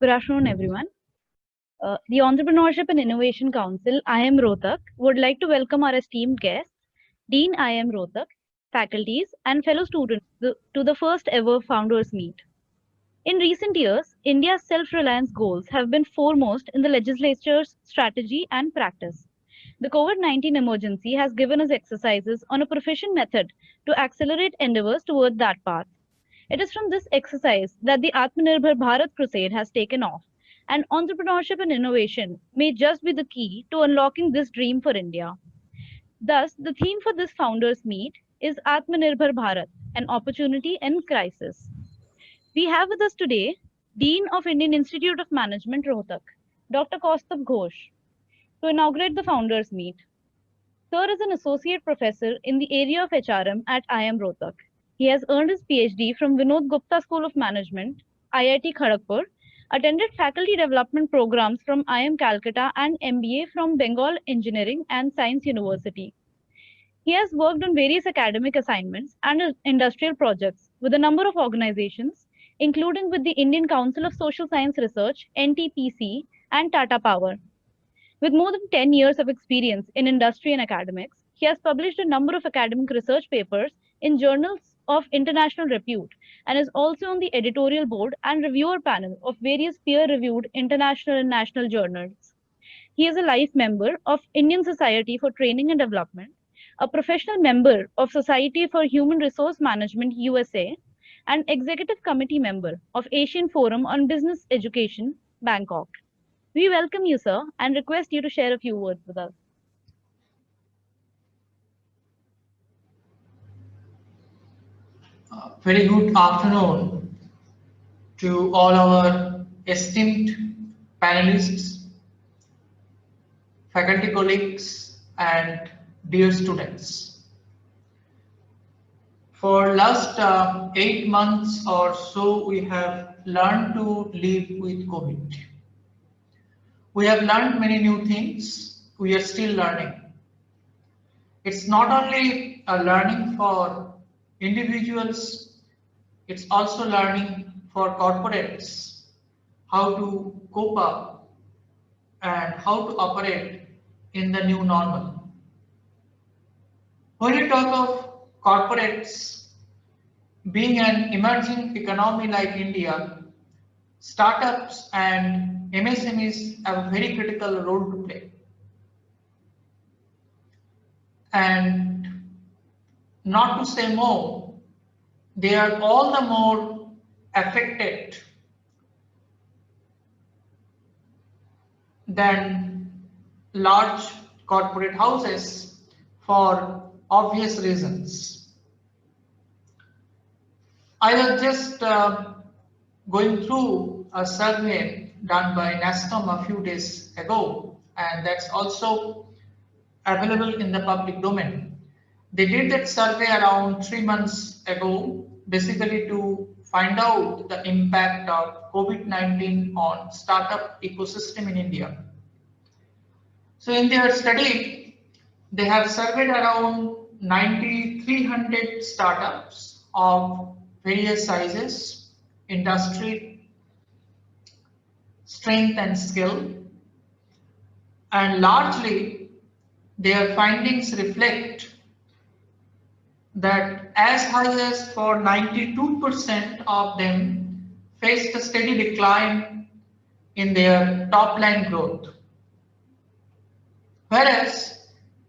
Good afternoon, everyone. The Entrepreneurship and Innovation Council, IIM Rohtak, would like to welcome our esteemed guests, Dean IIM Rohtak, faculties, and fellow students to the first ever Founders Meet. In recent years, India's self-reliance goals have been foremost in the legislature's strategy and practice. The COVID-19 emergency has given us exercises on a proficient method to accelerate endeavors toward that path. It is from this exercise that the Atmanirbhar Bharat crusade has taken off, and entrepreneurship and innovation may just be the key to unlocking this dream for India. Thus, the theme for this founders meet is Atmanirbhar Bharat, an opportunity in crisis. We have with us today Dean of Indian Institute of Management, Rohtak, Dr. Kaustubh Ghosh, to inaugurate the founders meet. Sir is an associate professor in the area of HRM at IIM Rohtak. He has earned his PhD from Vinod Gupta School of Management, IIT Kharagpur, attended faculty development programs from IIM Calcutta and MBA from Bengal Engineering and Science University. He has worked on various academic assignments and industrial projects with a number of organizations, including with the Indian Council of Social Science Research, NTPC, and Tata Power. With more than 10 years of experience in industry and academics, he has published a number of academic research papers in journals of international repute and is also on the editorial board and reviewer panel of various peer-reviewed international and national journals. He is a life member of Indian Society for Training and Development, a professional member of Society for Human Resource Management USA, and executive committee member of Asian Forum on Business Education, Bangkok. We welcome you, sir, and request you to share a few words with us. Very good afternoon to all our esteemed panelists, faculty colleagues, and dear students. For last 8 months or so, we have learned to live with COVID. We have learned many new things. We are still learning. It's not only a learning for individuals, it's also learning for corporates how to cope up and how to operate in the new normal. When you talk of corporates, being an emerging economy like India, startups and MSMEs have a very critical role to play. And not to say more, they are all the more affected than large corporate houses for obvious reasons. I was just going through a survey done by NASSCOM a few days ago, and that's also available in the public domain. They did that survey around 3 months ago, basically to find out the impact of COVID-19 on startup ecosystem in India. So in their study, they have surveyed around 9,300 startups of various sizes, industry, strength and skill, and largely their findings reflect that as high as for 92% of them faced a steady decline in their top line growth, whereas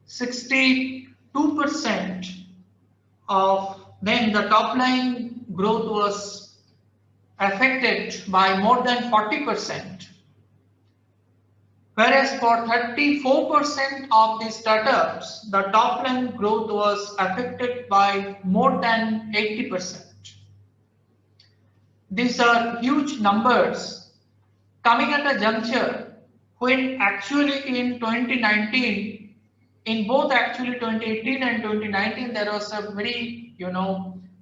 62% of them the top line growth was affected by more than 40%. Whereas for 34% of the startups, the top line growth was affected by more than 80%. These are huge numbers coming at a juncture when actually in 2019, in both actually 2018 and 2019, there was a very,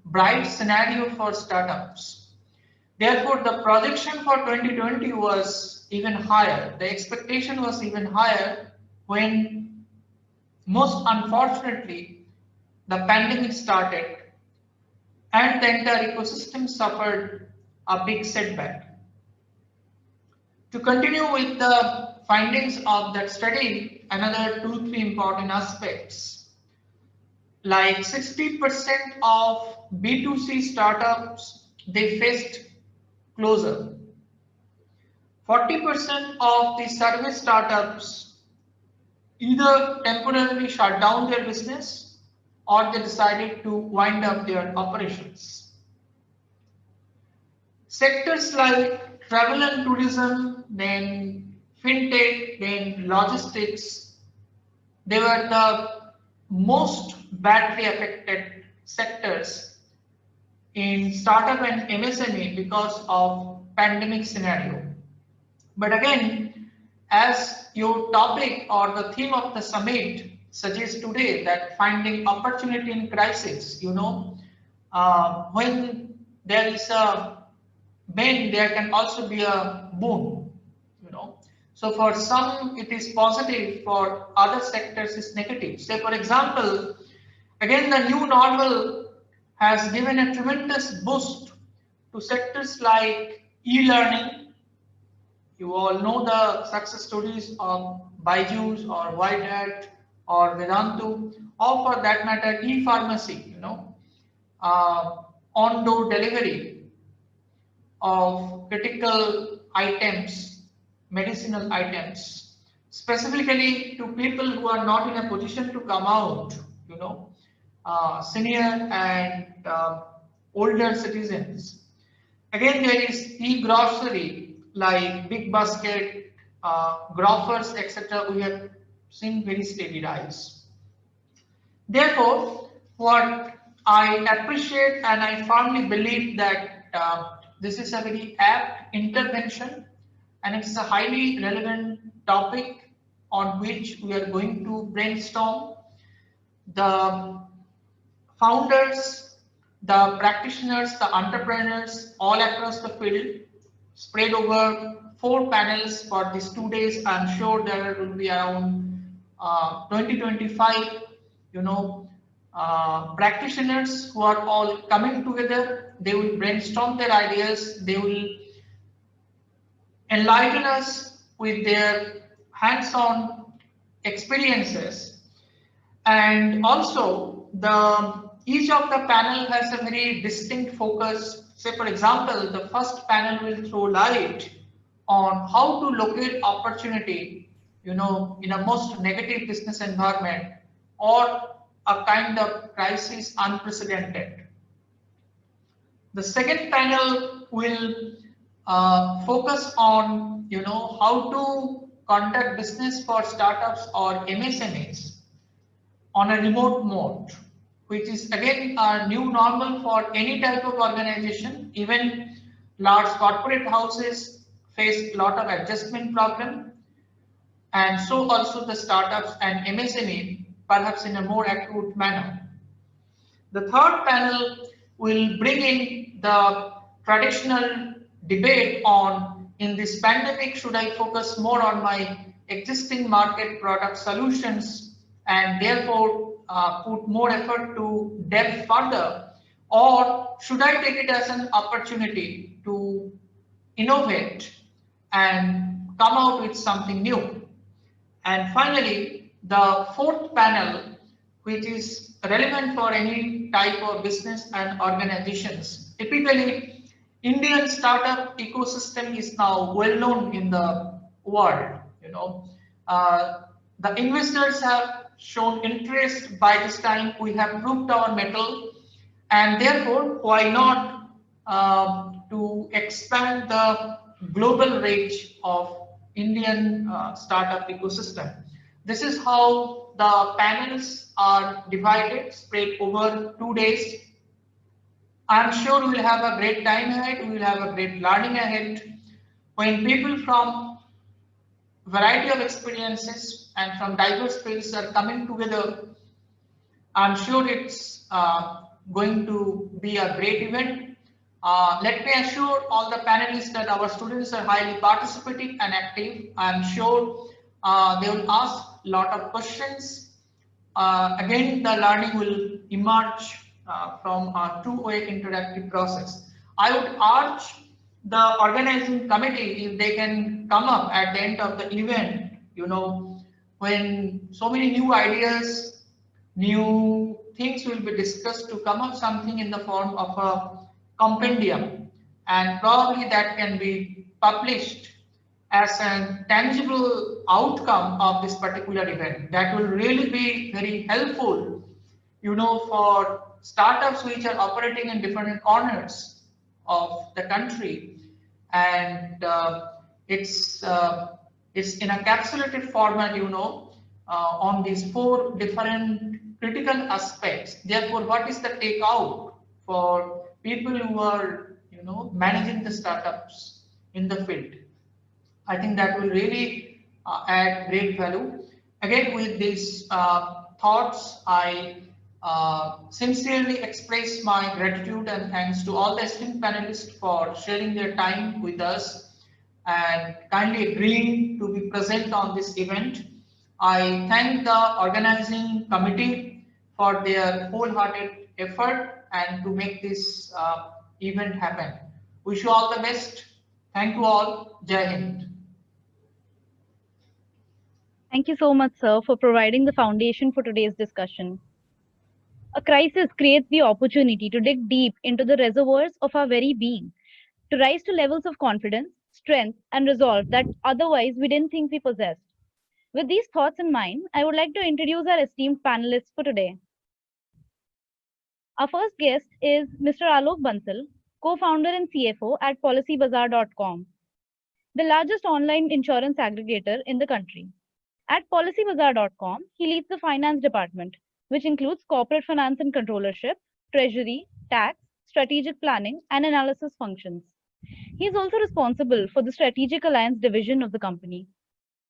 bright scenario for startups. Therefore, the projection for 2020 was even higher. The expectation was even higher when, most unfortunately, the pandemic started and the entire ecosystem suffered a big setback. To continue with the findings of that study, another 2-3 important aspects, like 60% of B2C startups, they faced closure. 40% of the service startups either temporarily shut down their business or they decided to wind up their operations. Sectors like travel and tourism, then fintech, then logistics, they were the most badly affected sectors in startup and MSME because of pandemic scenario. But again, as your topic or the theme of the summit suggests today, that finding opportunity in crisis, when there is a bend, there can also be a boon. So for some it is positive, for other sectors is negative. Say for example, again the new normal has given a tremendous boost to sectors like e-learning. You all know the success stories of Byju's or White Hat or Vedantu, or for that matter e-pharmacy, on-door delivery of critical items, medicinal items, specifically to people who are not in a position to come out, senior and older citizens. Again, there is e-grocery like Big Basket, Grofers, etc. We have seen very steady rise. Therefore, what I appreciate and I firmly believe that this is a very apt intervention and it's a highly relevant topic on which we are going to brainstorm. The founders, the practitioners, the entrepreneurs all across the field, spread over 4 panels for these 2 days. I'm sure there will be around 20-25, practitioners who are all coming together. They will brainstorm their ideas. They will enlighten us with their hands-on experiences. And also, each of the panel has a very distinct focus. Say, for example, the first panel will throw light on how to locate opportunity, in a most negative business environment or a kind of crisis unprecedented. The second panel will focus on, how to conduct business for startups or MSMEs on a remote mode, which is again a new normal for any type of organization. Even large corporate houses face a lot of adjustment problem, and so also the startups and MSME, perhaps in a more acute manner. The third panel will bring in the traditional debate on, in this pandemic, should I focus more on my existing market product solutions and therefore put more effort to delve further, or should I take it as an opportunity to innovate and come out with something new? And finally, the fourth panel, which is relevant for any type of business and organizations. Typically, Indian startup ecosystem is now well known in the world. The investors have shown interest by this time. We have proved our mettle, and therefore, why not to expand the global reach of Indian startup ecosystem. This is how the panels are divided, spread over 2 days. I'm sure we'll have a great time ahead. We will have a great learning ahead when people from variety of experiences and from diverse fields are coming together. I'm sure it's going to be a great event. Let me assure all the panelists that our students are highly participative and active. I'm sure they will ask a lot of questions. Again, the learning will emerge from a two-way interactive process. I would urge the organizing committee, if they can come up at the end of the event, when so many new ideas, new things will be discussed to come up something in the form of a compendium, and probably that can be published as a tangible outcome of this particular event. That will really be very helpful, for startups which are operating in different corners of the country, and it's in a capsulated format, on these four different critical aspects. Therefore, what is the takeout for people who are, managing the startups in the field? I think that will really add great value. Again, with these thoughts, I sincerely express my gratitude and thanks to all the esteemed panelists for sharing their time with us and kindly agreeing to be present on this event. I thank the organizing committee for their wholehearted effort and to make this event happen. Wish you all the best. Thank you all. Jai Hind. Thank you so much, sir, for providing the foundation for today's discussion. A crisis creates the opportunity to dig deep into the reservoirs of our very being, to rise to levels of confidence, strength, and resolve that otherwise we didn't think we possessed. With these thoughts in mind, I would like to introduce our esteemed panelists for today. Our first guest is Mr. Alok Bansal, co-founder and CFO at PolicyBazaar.com, the largest online insurance aggregator in the country. At PolicyBazaar.com, he leads the finance department, which includes corporate finance and controllership, treasury, tax, strategic planning, and analysis functions. He is also responsible for the strategic alliance division of the company.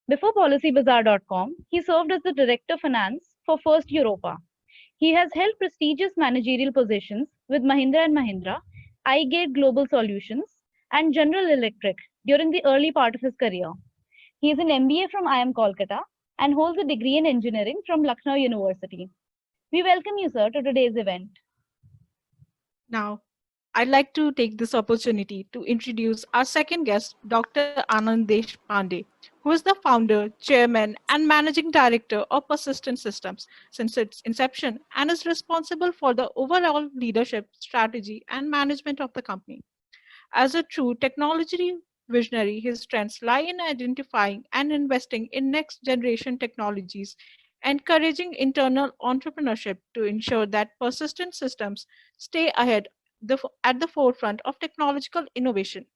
Before PolicyBazaar.com, he served as the director of finance for First Europa. He has held prestigious managerial positions with Mahindra & Mahindra, iGate Global Solutions, and General Electric during the early part of his career. He is an MBA from IIM Kolkata and holds a degree in engineering from Lucknow University. We welcome you, sir, to today's event. Now, I'd like to take this opportunity to introduce our second guest, Dr. Anand Deshpande, who is the founder, chairman, and managing director of Persistent Systems since its inception and is responsible for the overall leadership, strategy, and management of the company. As a true technology visionary, his strengths lie in identifying and investing in next generation technologies, encouraging internal entrepreneurship to ensure that Persistent Systems stay ahead at the forefront of technological innovation.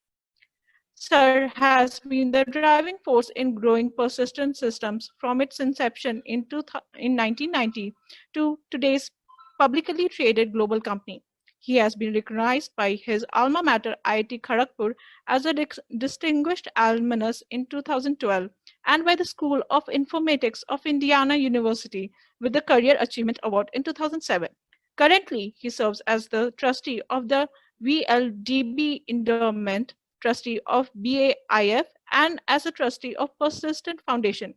Sir has been the driving force in growing Persistent Systems from its inception in 1990 to today's publicly traded global company. He has been recognized by his alma mater IIT Kharagpur as a distinguished alumnus in 2012 and by the School of Informatics of Indiana University with the Career Achievement Award in 2007. Currently, he serves as the trustee of the VLDB Endowment, trustee of BAIF, and as a trustee of Persistent Foundation.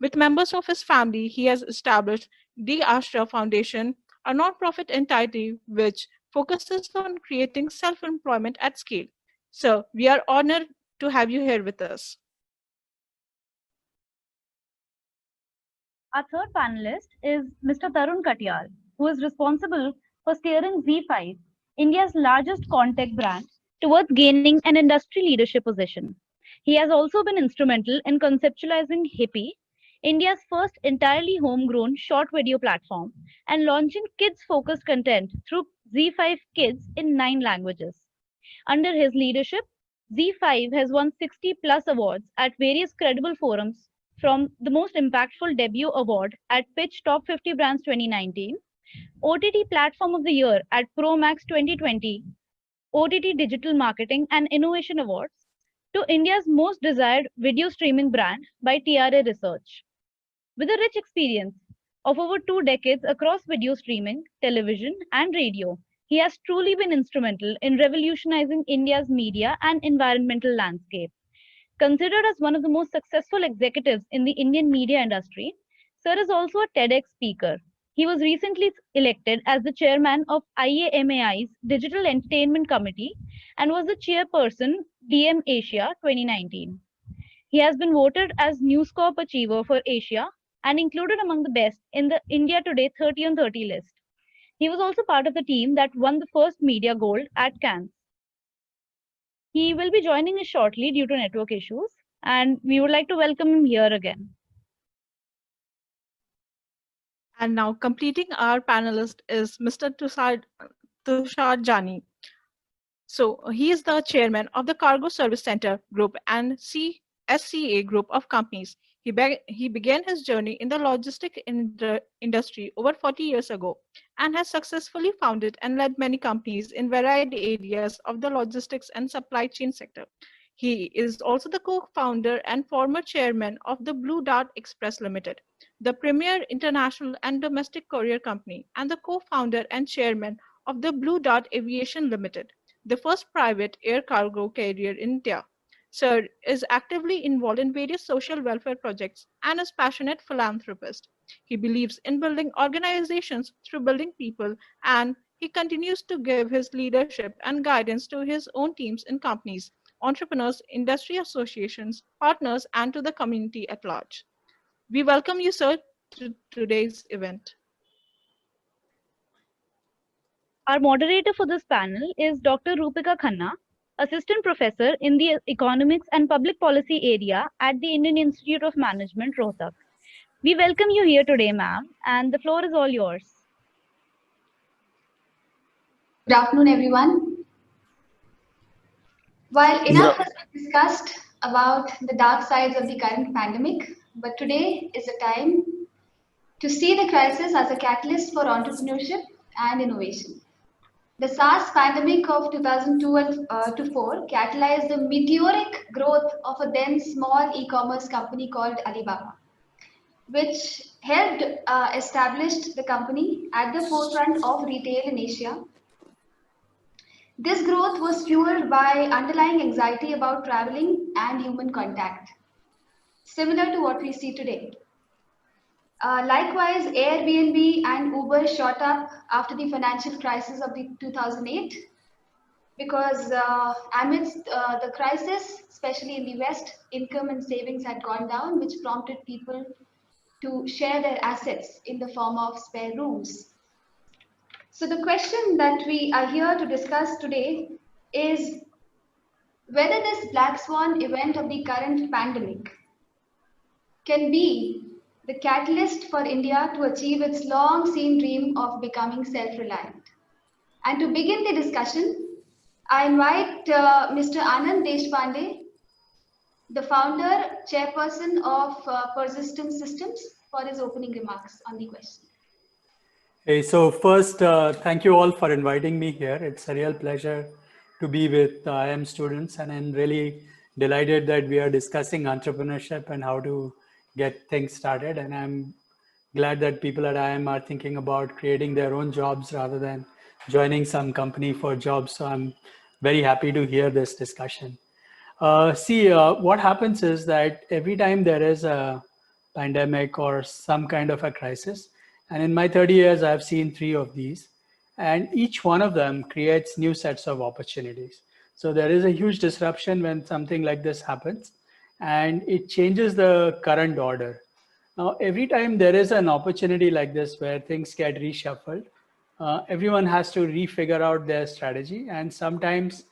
With members of his family, he has established the Ashra Foundation, a nonprofit entity which focuses on creating self-employment at scale. So, we are honored to have you here with us. Our third panelist is Mr. Tarun Katyal, who is responsible for steering ZEE5, India's largest contact brand, towards gaining an industry leadership position. He has also been instrumental in conceptualizing Hippie, India's first entirely homegrown short video platform, and launching kids-focused content through ZEE5 Kids in 9 languages. Under his leadership, ZEE5 has won 60 plus awards at various credible forums, from the most impactful debut award at Pitch Top 50 Brands 2019, OTT Platform of the Year at ProMax 2020, OTT Digital Marketing and Innovation Awards, to India's most desired video streaming brand by TRA Research. With a rich experience of over 2 decades across video streaming, television, and radio, he has truly been instrumental in revolutionizing India's media and environmental landscape. Considered as one of the most successful executives in the Indian media industry, Sir is also a TEDx speaker. He was recently elected as the chairman of IAMAI's Digital Entertainment Committee and was the chairperson DM Asia 2019. He has been voted as News Corp Achiever for Asia and included among the best in the India Today 30 on 30 list. He was also part of the team that won the first Media Gold at Cannes. He will be joining us shortly due to network issues, and we would like to welcome him here again. And now completing our panelist is Mr. Tushar Jani. So he is the chairman of the Cargo Service Center Group and SCA Group of companies. He began his journey in the logistic industry over 40 years ago and has successfully founded and led many companies in varied areas of the logistics and supply chain sector. He is also the co-founder and former chairman of the Blue Dart Express Limited, the premier international and domestic courier company, and the co-founder and chairman of the Blue Dart Aviation Limited, the first private air cargo carrier in India. Sir is actively involved in various social welfare projects and is passionate philanthropist. He believes in building organizations through building people, and he continues to give his leadership and guidance to his own teams in companies, entrepreneurs, industry associations, partners, and to the community at large. We welcome you, sir, to today's event. Our moderator for this panel is Dr. Roopika Khanna, Assistant Professor in the Economics and Public Policy area at the Indian Institute of Management, Rohtak. We welcome you here today, ma'am, and the floor is all yours. Good afternoon, everyone. While enough has been discussed about the dark sides of the current pandemic, but today is a time to see the crisis as a catalyst for entrepreneurship and innovation. The SARS pandemic of 2002-4 catalyzed the meteoric growth of a then small e-commerce company called Alibaba, which helped establish the company at the forefront of retail in Asia. This growth was fueled by underlying anxiety about traveling and human contact, similar to what we see today. Likewise, Airbnb and Uber shot up after the financial crisis of the 2008 because amidst the crisis, especially in the West, income and savings had gone down, which prompted people to share their assets in the form of spare rooms. So the question that we are here to discuss today is whether this black swan event of the current pandemic can be the catalyst for India to achieve its long-seen dream of becoming self-reliant. And to begin the discussion, I invite Mr. Anand Deshpande, the founder, chairperson of Persistent Systems, for his opening remarks on the question. Hey, so first, thank you all for inviting me here. It's a real pleasure to be with IIM students, and I'm really delighted that we are discussing entrepreneurship and how to get things started. And I'm glad that people at IIM are thinking about creating their own jobs rather than joining some company for jobs. So I'm very happy to hear this discussion. What happens is that every time there is a pandemic or some kind of a crisis, and in my 30 years, I've seen 3 of these, and each one of them creates new sets of opportunities. So there is a huge disruption when something like this happens, and it changes the current order. Now, every time there is an opportunity like this where things get reshuffled, everyone has to refigure out their strategy. And sometimes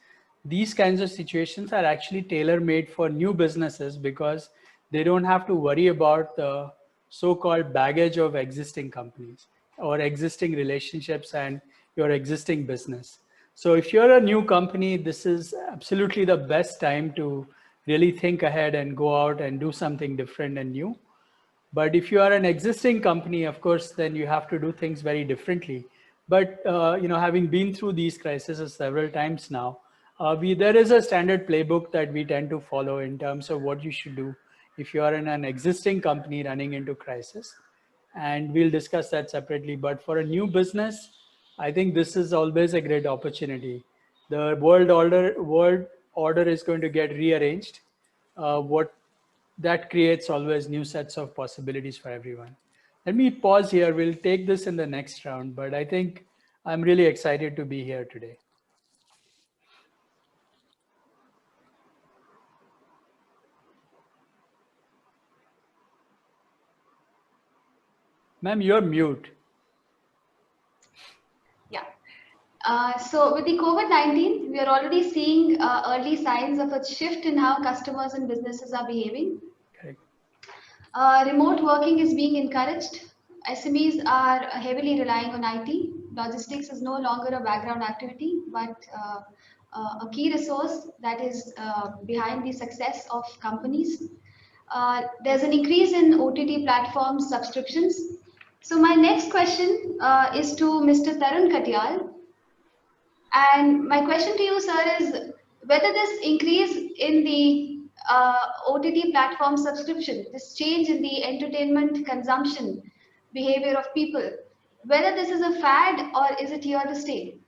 these kinds of situations are actually tailor-made for new businesses because they don't have to worry about the so-called baggage of existing companies or existing relationships and your existing business. So if you're a new company, this is absolutely the best time to really think ahead and go out and do something different and new. But if you are an existing company, of course, then you have to do things very differently. But having been through these crises several times now, there is a standard playbook that we tend to follow in terms of what you should do if you are in an existing company running into crisis. And we'll discuss that separately. But for a new business, I think this is always a great opportunity. The world order is going to get rearranged. What that creates always new sets of possibilities for everyone. Let me pause here. We'll take this in the next round, but I think I'm really excited to be here today. Ma'am, you're mute. Yeah. So with the COVID-19, we are already seeing early signs of a shift in how customers and businesses are behaving. Correct. Remote working is being encouraged. SMEs are heavily relying on IT. Logistics is no longer a background activity, but a key resource that is behind the success of companies. There's an increase in OTT platform subscriptions. So my next question is to Mr. Tarun Katyal. And my question to you, sir, is whether this increase in the OTT platform subscription, this change in the entertainment consumption behavior of people, whether this is a fad or is it here to stay?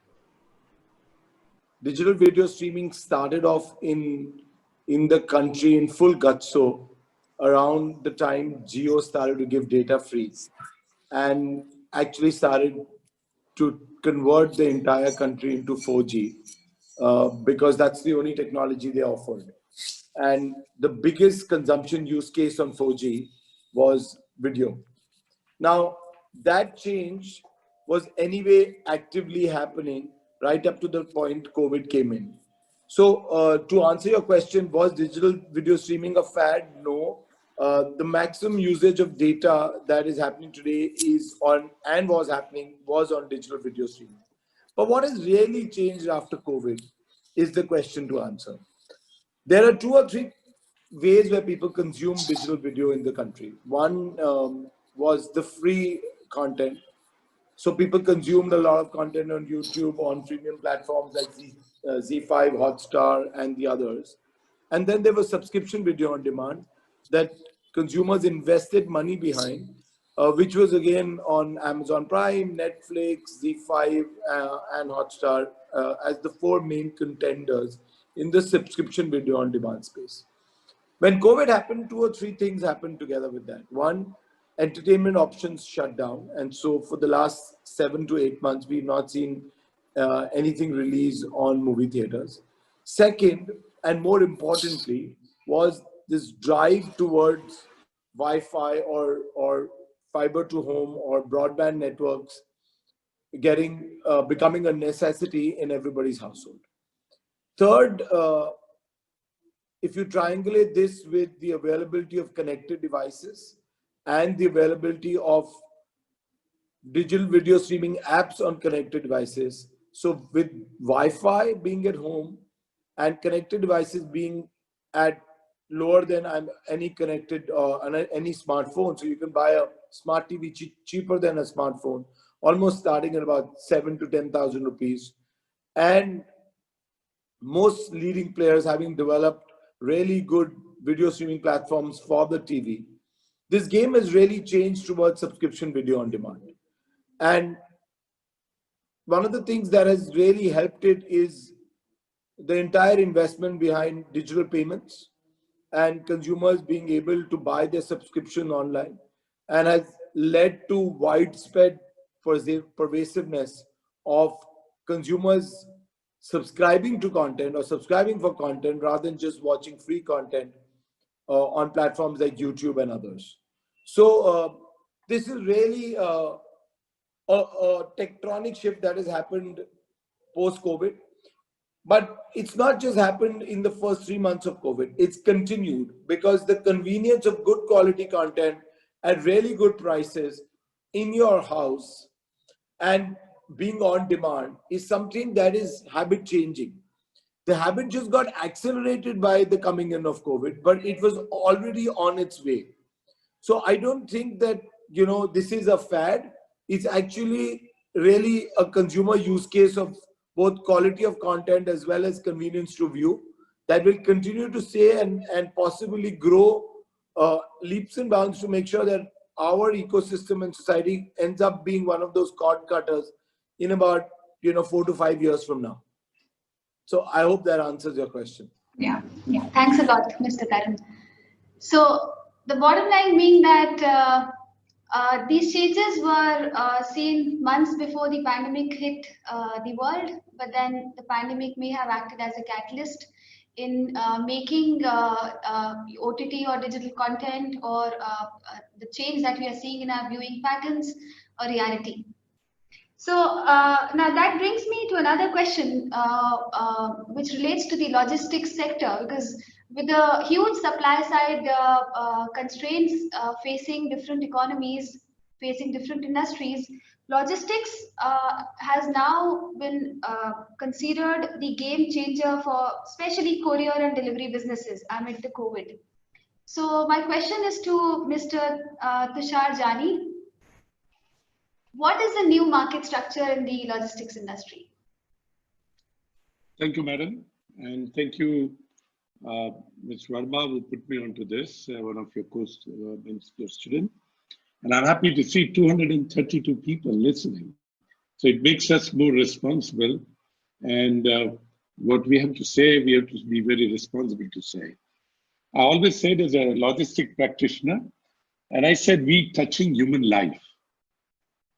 Digital video streaming started off in the country in full gutso around the time Jio started to give data free and actually started to convert the entire country into 4G because that's the only technology they offered. And the biggest consumption use case on 4G was video. Now, that change was anyway actively happening right up to the point COVID came in. So to answer your question, was digital video streaming a fad? No. The maximum usage of data that is happening today is on and was on digital video streaming. But what has really changed after COVID is the question to answer. There are 2 or 3 ways where people consume digital video in the country. One was the free content. So people consumed a lot of content on YouTube, on premium platforms like Z5, Hotstar, and the others. And then there was subscription video on demand that consumers invested money behind, which was again on Amazon Prime, Netflix, Z5, and Hotstar as the 4 main contenders in the subscription video on demand space. When COVID happened, 2 or 3 things happened together with that. One, entertainment options shut down. And so for the last 7 to 8 months, we've not seen anything released on movie theaters. Second, and more importantly, was this drive towards Wi-Fi or fiber to home or broadband networks becoming a necessity in everybody's household. Third, if you triangulate this with the availability of connected devices and the availability of digital video streaming apps on connected devices, so with Wi-Fi being at home and connected devices being at lower than any connected any smartphone, so you can buy a smart TV cheaper than a smartphone, almost starting at about 7 to 10,000 rupees, and most leading players having developed really good video streaming platforms for the TV. This game has really changed towards subscription video on demand. And one of the things that has really helped it is the entire investment behind digital payments and consumers being able to buy their subscription online, and has led to widespread pervasiveness of consumers subscribing to content or subscribing for content rather than just watching free content on platforms like YouTube and others. So this is really a tectonic shift that has happened post-COVID. But it's not just happened in the first 3 months of COVID. It's continued because the convenience of good quality content at really good prices in your house and being on demand is something that is habit changing. The habit just got accelerated by the coming in of COVID, but it was already on its way. So I don't think that, this is a fad. It's actually really a consumer use case of both quality of content as well as convenience to view that will continue to stay and possibly grow leaps and bounds to make sure that our ecosystem and society ends up being one of those cord cutters in about 4 to 5 years from now. So I hope that answers your question. Yeah. Thanks a lot, Mr. Tarun. So the bottom line being that these changes were seen months before the pandemic hit the world, but then the pandemic may have acted as a catalyst in making OTT or digital content, or the change that we are seeing in our viewing patterns, a reality? So now that brings me to another question, which relates to the logistics sector, because with the huge supply side constraints facing different economies, facing different industries, logistics has now been considered the game changer for especially courier and delivery businesses amid the COVID. So my question is to Mr. Tushar Jani. What is the new market structure in the logistics industry? Thank you, madam. And thank you, Ms. Verma, who put me onto this, one of your students. And I'm happy to see 232 people listening. So it makes us more responsible. And what we have to say, we have to be very responsible to say. I always said as a logistic practitioner, and I said, we touching human life.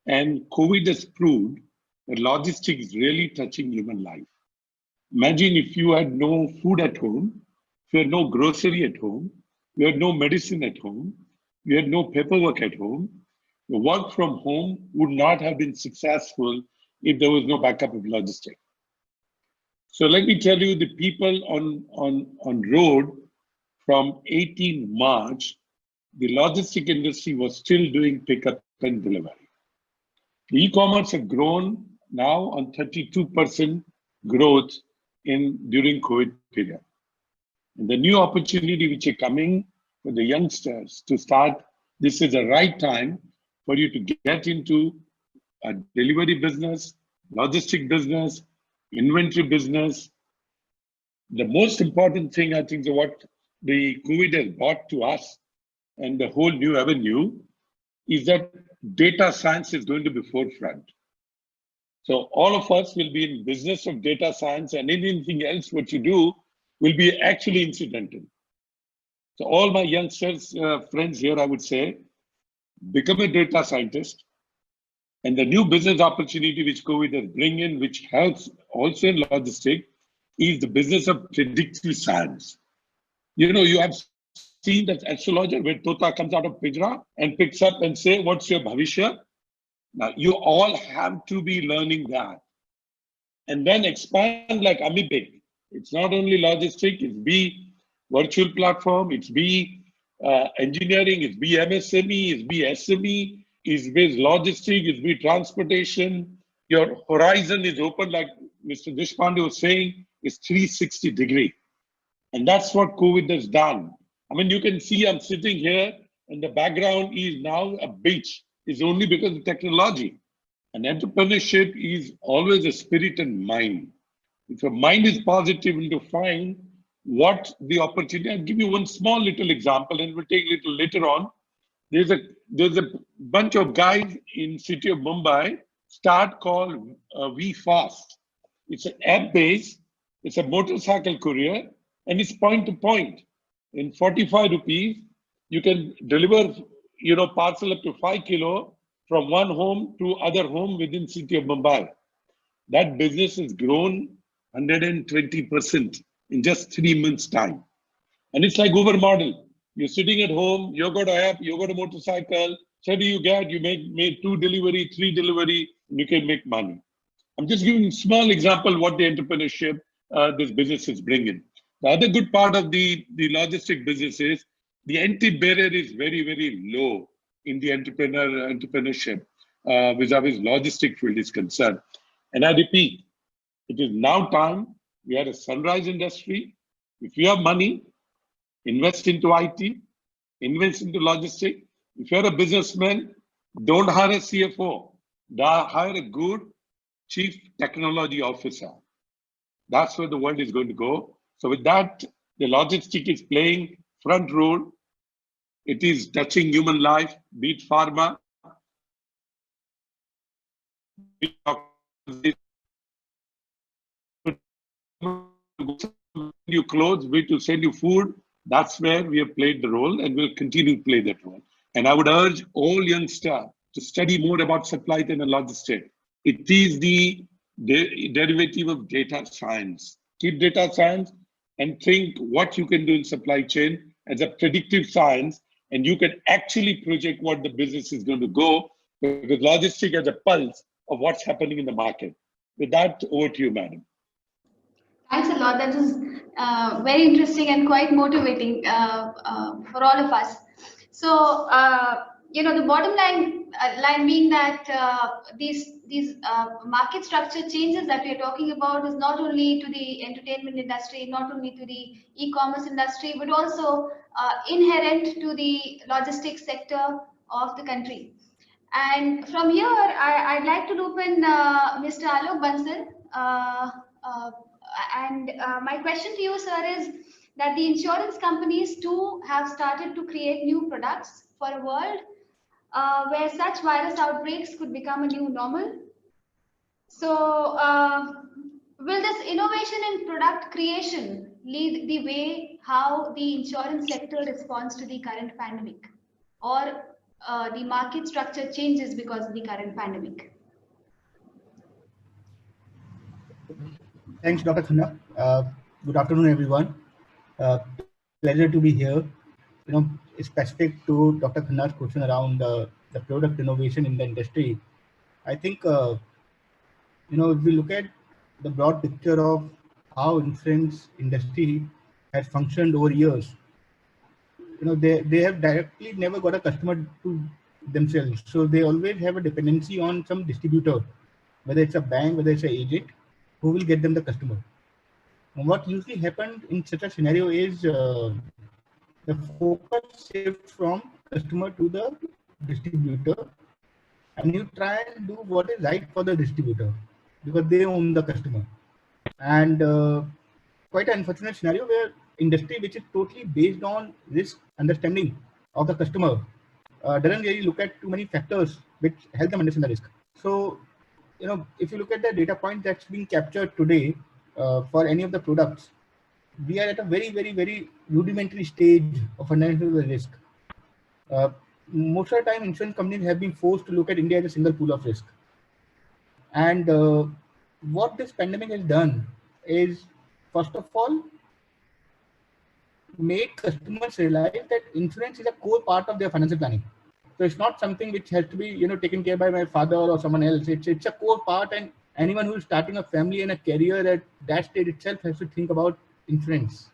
And COVID has proved that logistics is really touching human life. Imagine if you had no food at home, if you had no grocery at home, you had no medicine at home, you had no paperwork at home, the work from home would not have been successful if there was no backup of logistics. So let me tell you, the people on road from 18 March, the logistic industry was still doing pickup and delivery. E-commerce have grown now on 32% growth during COVID period. And the new opportunity which are coming for the youngsters to start, this is the right time for you to get into a delivery business, logistic business, inventory business. The most important thing, I think, is what the COVID has brought to us and the whole new avenue is that data science is going to be forefront. So all of us will be in business of data science, and anything else what you do will be actually incidental. So all my youngsters, friends here, I would say, become a data scientist. And the new business opportunity which COVID has bring in, which helps also in logistics, is the business of predictive science. You know, you have seen that astrologer where Tota comes out of Pijra and picks up and say, what's your bhavishya? Now, you all have to be learning that. And then expand like Amibig. It's not only logistic, it's be virtual platform, it's be engineering, it's be MSME, it's be SME, it's be logistic, it's be transportation. Your horizon is open, like Mr. Deshpande was saying, is 360 degree. And that's what COVID has done. I mean, you can see I'm sitting here and the background is now a beach. It's only because of technology. And entrepreneurship is always a spirit and mind. If your mind is positive and to find what the opportunity, I'll give you one small little example and we'll take a little later on. There's a bunch of guys in city of Mumbai start called VFast. It's an app based, it's a motorcycle courier, and it's point to point. In 45 rupees, you can deliver, you know, parcel up to 5 kilo from one home to other home within city of Mumbai. That business has grown 120% in just 3 months' time. And it's like Uber model. You're sitting at home, you got an app, you got a motorcycle, so do you get, you make 2 delivery, 3 delivery, and you can make money. I'm just giving a small example what the entrepreneurship this business is bringing. The other good part of the logistic business is the entry barrier is very, very low in the entrepreneurship vis-a-vis logistic field is concerned. And I repeat, it is now time. We are a sunrise industry. If you have money, invest into IT, invest into logistics. If you're a businessman, don't hire a CFO. Hire a good chief technology officer. That's where the world is going to go. So with that, the logistic is playing front role. It is touching human life, be it pharma, you clothes, way to send you food. That's where we have played the role and will continue to play that role. And I would urge all youngsters to study more about supply chain and logistics. It is the derivative of data science. Keep data science, and think what you can do in supply chain as a predictive science, and you can actually project what the business is going to go, because logistics has a pulse of what's happening in the market. With that, over to you, madam. Thanks a lot. That was very interesting and quite motivating for all of us. So, the bottom line being that these market structure changes that we're talking about is not only to the entertainment industry, not only to the e-commerce industry, but also inherent to the logistics sector of the country. And from here, I'd like to loop in Mr. Alok Bansal. My question to you, sir, is that the insurance companies too have started to create new products for a world where such virus outbreaks could become a new normal. So, will this innovation in product creation lead the way how the insurance sector responds to the current pandemic, or the market structure changes because of the current pandemic? Thanks, Dr. Khanna. Good afternoon, everyone. Pleasure to be here. Specific to Dr. Khanna's question around the product innovation in the industry, I think, if we look at the broad picture of how insurance industry has functioned over years, they have directly never got a customer to themselves. So they always have a dependency on some distributor, whether it's a bank, whether it's an agent, who will get them the customer. And what usually happens in such a scenario is the focus shifts from customer to the distributor, and you try and do what is right for the distributor because they own the customer. And quite an unfortunate scenario where industry, which is totally based on risk understanding of the customer, doesn't really look at too many factors which help them understand the risk. So, if you look at the data point that's being captured today for any of the products, we are at a very, very, very rudimentary stage of understanding the risk. Most of the time, insurance companies have been forced to look at India as a single pool of risk. And what this pandemic has done is, first of all, make customers realize that insurance is a core part of their financial planning. So it's not something which has to be, taken care by my father or someone else. It's a core part, and anyone who is starting a family and a career at that stage itself has to think about insurance,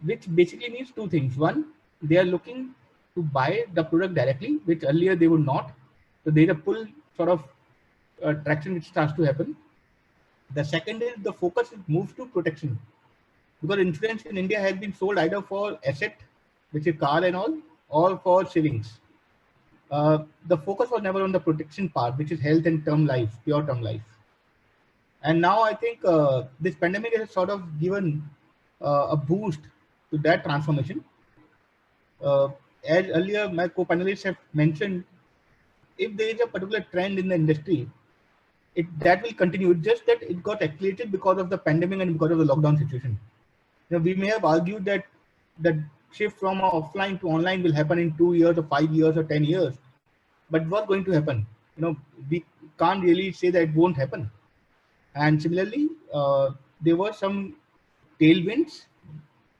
which basically means two things. One, they are looking to buy the product directly, which earlier they would not. So there's a pull sort of traction which starts to happen. The second is the focus moves to protection, because insurance in India has been sold either for asset, which is car and all, or for savings. The focus was never on the protection part, which is health and term life, pure term life. And now I think this pandemic has sort of given a boost to that transformation. As earlier my co-panelists have mentioned, if there is a particular trend in the industry, that will continue. It's just that it got accelerated because of the pandemic and because of the lockdown situation. We may have argued that the shift from offline to online will happen in 2 years or 5 years or 10 years. But what's going to happen? We can't really say that it won't happen. And similarly, there were some tailwinds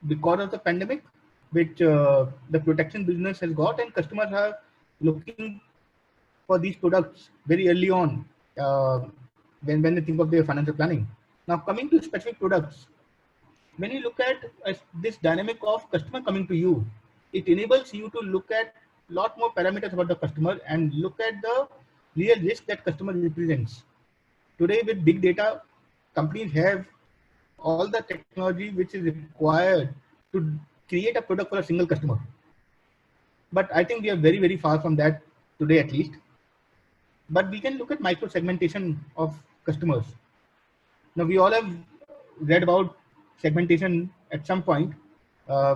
because of the pandemic, which the protection business has got, and customers are looking for these products very early on when they think of their financial planning. Now, coming to specific products, when you look at this dynamic of customer coming to you, it enables you to look at a lot more parameters about the customer and look at the real risk that customer represents. Today, with big data, companies have all the technology which is required to create a product for a single customer. But I think we are very, very far from that today, at least. But we can look at micro segmentation of customers. Now, we all have read about segmentation at some point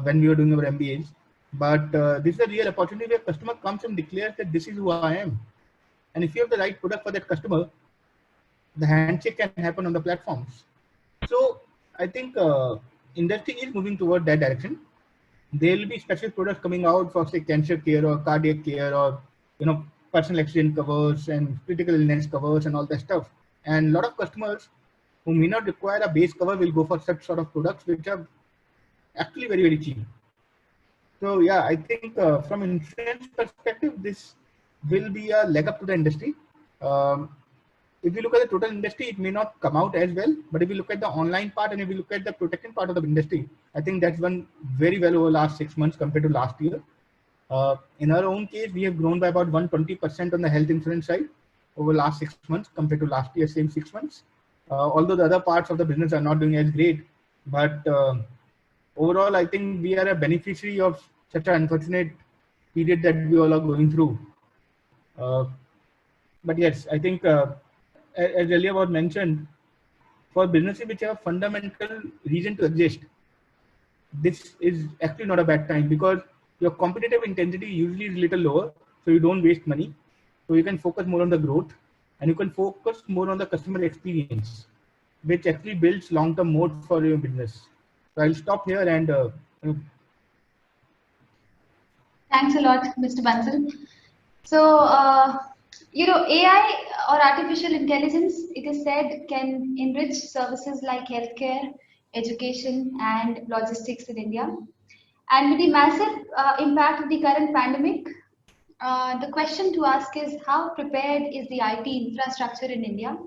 when we were doing our MBAs. But this is a real opportunity where customer comes and declares that this is who I am. And if you have the right product for that customer, the handshake can happen on the platforms. So I think industry is moving toward that direction. There will be specific products coming out for, say, cancer care or cardiac care, or personal accident covers and critical illness covers and all that stuff. And a lot of customers who may not require a base cover will go for such sort of products, which are actually very, very cheap. So yeah, I think from insurance perspective, this will be a leg up to the industry. If you look at the total industry, it may not come out as well. But if you look at the online part and if you look at the protection part of the industry, I think that's done very well over the last 6 months compared to last year. In our own case, we have grown by about 120% on the health insurance side over the last 6 months compared to last year, same 6 months. Although the other parts of the business are not doing as great, but overall, I think we are a beneficiary of such an unfortunate period that we all are going through. But yes, I think as earlier was mentioned, for businesses which have fundamental reason to exist, this is actually not a bad time because your competitive intensity usually is a little lower, so you don't waste money. So you can focus more on the growth and you can focus more on the customer experience, which actually builds long-term moat for your business. So I'll stop here and Thanks a lot, Mr. Bansal. So, AI or artificial intelligence, it is said, can enrich services like healthcare, education, and logistics in India. And with the massive impact of the current pandemic, the question to ask is how prepared is the IT infrastructure in India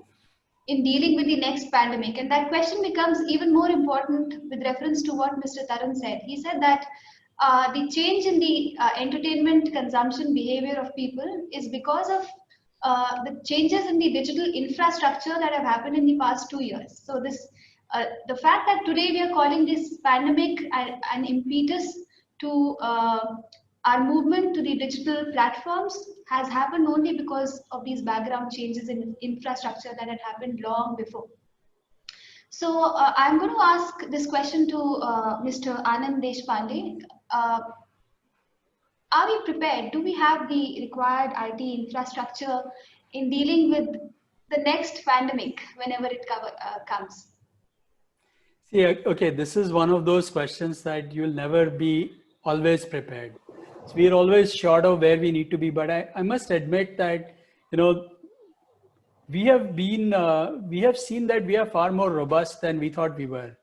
in dealing with the next pandemic? And that question becomes even more important with reference to what Mr. Tarun said. He said that the change in the entertainment consumption behavior of people is because of the changes in the digital infrastructure that have happened in the past 2 years. So this, the fact that today we are calling this pandemic an impetus to our movement to the digital platforms has happened only because of these background changes in infrastructure that had happened long before. So I'm going to ask this question to Mr. Anand Deshpande. Are we prepared? Do we have the required IT infrastructure in dealing with the next pandemic whenever it comes? See, okay, this is one of those questions that you'll never be always prepared. So we are always short of where we need to be, but I must admit that, we have seen that we are far more robust than we thought we were.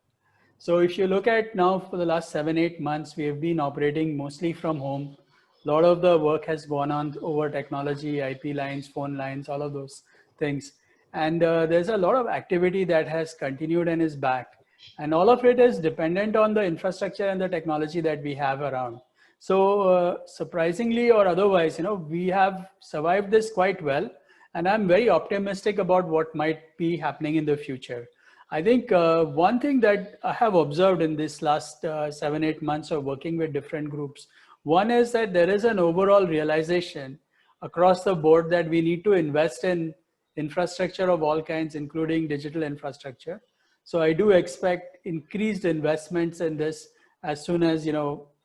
So if you look at now for the last 7-8 months, we have been operating mostly from home. A lot of the work has gone on over technology, IP lines, phone lines, all of those things. And there's a lot of activity that has continued and is back. And all of it is dependent on the infrastructure and the technology that we have around. So surprisingly or otherwise, we have survived this quite well. And I'm very optimistic about what might be happening in the future. I think one thing that I have observed in this last 7-8 months of working with different groups, one is that there is an overall realization across the board that we need to invest in infrastructure of all kinds, including digital infrastructure. So I do expect increased investments in this as soon as,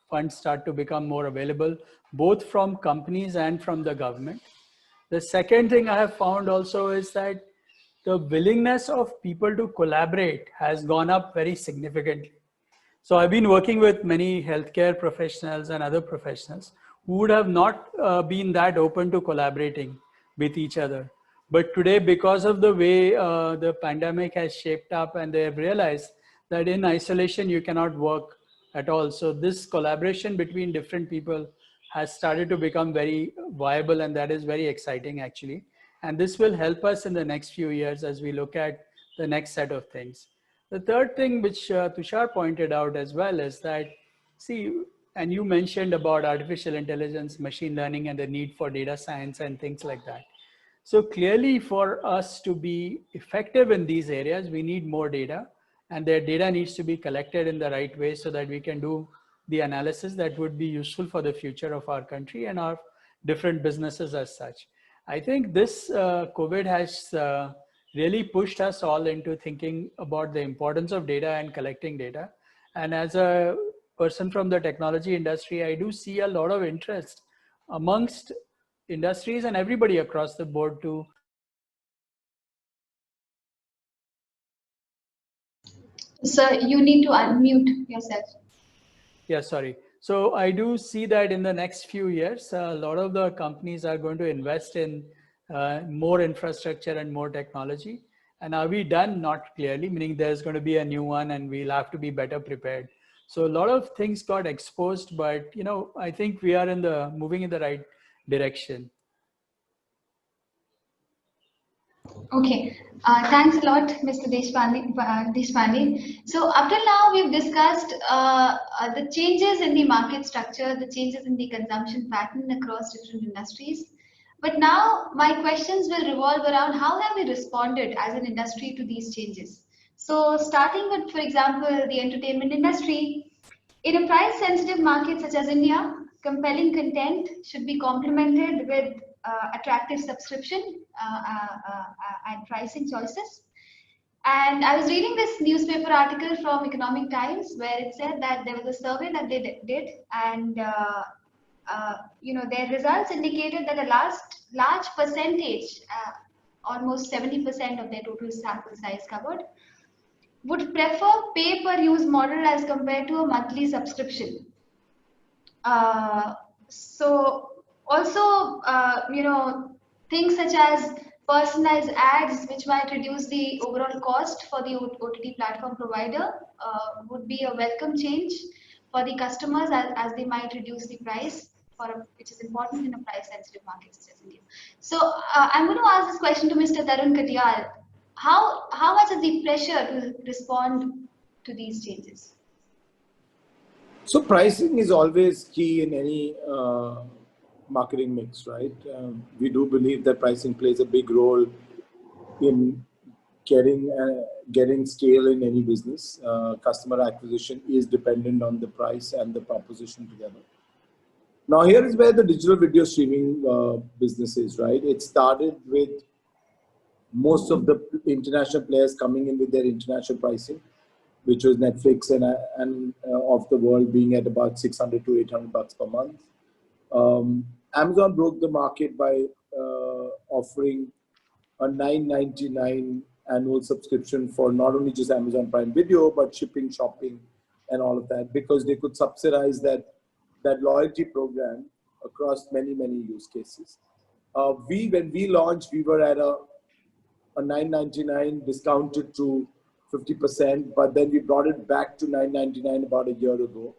funds start to become more available, both from companies and from the government. The second thing I have found also is that the willingness of people to collaborate has gone up very significantly. So I've been working with many healthcare professionals and other professionals who would have not been that open to collaborating with each other. But today, because of the way the pandemic has shaped up, and they have realized that in isolation, you cannot work at all. So this collaboration between different people has started to become very viable, and that is very exciting actually. And this will help us in the next few years as we look at the next set of things. The third thing which Tushar pointed out as well is that, see, and you mentioned about artificial intelligence, machine learning, and the need for data science and things like that. So clearly for us to be effective in these areas, we need more data, and their data needs to be collected in the right way so that we can do the analysis that would be useful for the future of our country and our different businesses as such. I think this COVID has really pushed us all into thinking about the importance of data and collecting data. And as a person from the technology industry, I do see a lot of interest amongst industries and everybody across the board to. Sir, you need to unmute yourself. Yeah, sorry. So I do see that in the next few years, a lot of the companies are going to invest in more infrastructure and more technology. And are we done? Not clearly, meaning there's going to be a new one and we'll have to be better prepared. So a lot of things got exposed, but I think we are moving in the right direction. Okay, thanks a lot, Mr. Deshpande. So up till now, we've discussed the changes in the market structure, the changes in the consumption pattern across different industries. But now my questions will revolve around how have we responded as an industry to these changes. So starting with, for example, the entertainment industry, in a price-sensitive market such as India, compelling content should be complemented with attractive subscription and pricing choices. And I was reading this newspaper article from Economic Times where it said that there was a survey that they did, and their results indicated that a large percentage, almost 70% of their total sample size covered, would prefer pay-per-use model as compared to a monthly subscription. So also, things such as personalized ads, which might reduce the overall cost for the OTT platform provider, would be a welcome change for the customers as they might reduce the price, which is important in a price-sensitive market such as India. So I'm going to ask this question to Mr. Tarun Katiyal. How much is the pressure to respond to these changes? So pricing is always key in any marketing mix, right? We do believe that pricing plays a big role in getting scale in any business. Customer acquisition is dependent on the price and the proposition together. Now here is where the digital video streaming business is, right? It started with most of the international players coming in with their international pricing, which was Netflix and of the world being at about $600 to $800 per month. Amazon broke the market by offering a $9.99 annual subscription for not only just Amazon Prime Video, but shipping, shopping, and all of that, because they could subsidize that loyalty program across many use cases. When we launched, we were at a $9.99 discounted to 50%, but then we brought it back to $9.99 about a year ago.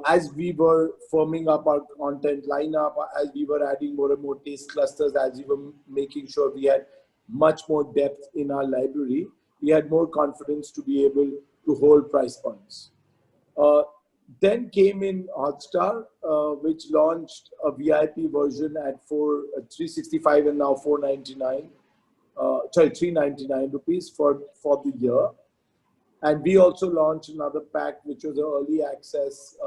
As we were firming up our content lineup, as we were adding more and more taste clusters, as we were making sure we had much more depth in our library, we had more confidence to be able to hold price points. Then came in Hotstar, which launched a VIP version at $365 and now $499. $399 rupees for the year. And we also launched another pack, which was an early access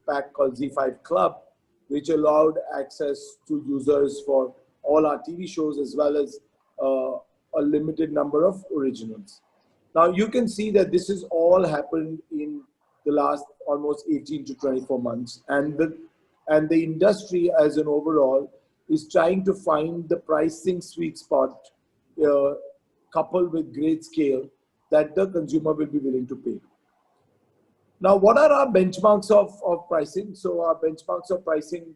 pack called ZEE5 Club, which allowed access to users for all our TV shows as well as a limited number of originals. Now you can see that this has all happened in the last almost 18 to 24 months. And the industry as an overall is trying to find the pricing sweet spot coupled with great scale that the consumer will be willing to pay. Now, what are our benchmarks of pricing? So our benchmarks of pricing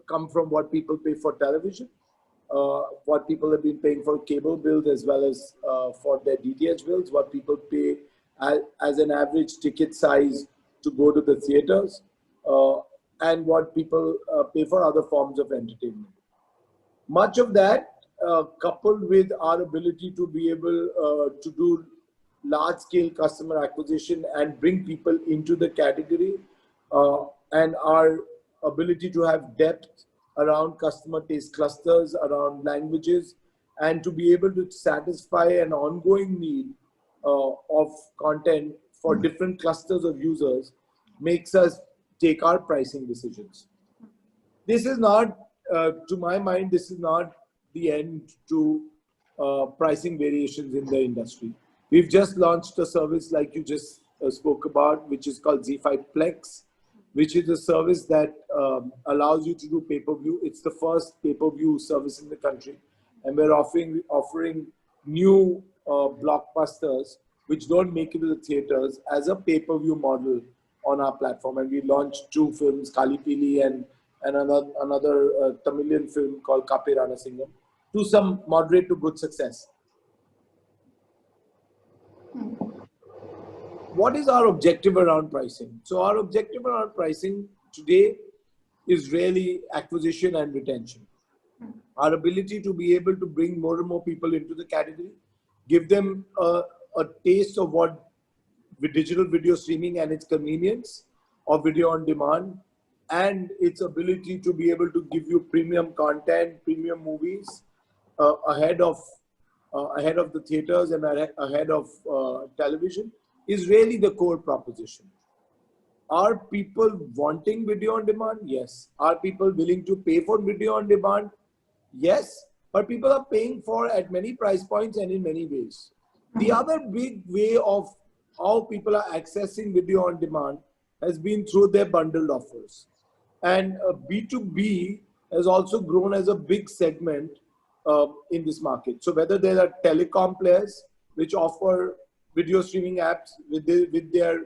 come from what people pay for television, what people have been paying for cable bills as well as for their DTH bills, what people pay as an average ticket size to go to the theaters, and what people pay for other forms of entertainment. Much of that coupled with our ability to be able to do large-scale customer acquisition and bring people into the category, and our ability to have depth around customer taste clusters, around languages, and to be able to satisfy an ongoing need of content for different clusters of users makes us take our pricing decisions. This is not, to my mind, this is not the end to pricing variations in the industry. We've just launched a service like you just spoke about, which is called ZEE5 Plex, which is a service that allows you to do pay-per-view. It's the first pay-per-view service in the country. And we're offering new blockbusters which don't make it to the theaters as a pay-per-view model on our platform. And we launched 2 films, Kali Pili and another Tamilian film called Kape Ranasingham, to some moderate to good success. what is our objective around pricing? So our objective around pricing today is really acquisition and retention. Our ability to be able to bring more and more people into the category, give them a taste of what digital video streaming and its convenience of video on demand, and its ability to be able to give you premium content, premium movies ahead of the theaters and ahead of television is really the core proposition. Are people wanting video on demand? Yes. Are people willing to pay for video on demand? Yes. But people are paying for at many price points and in many ways. The other big way of how people are accessing video on demand has been through their bundled offers. And B2B has also grown as a big segment in this market. So whether there are telecom players which offer video streaming apps with their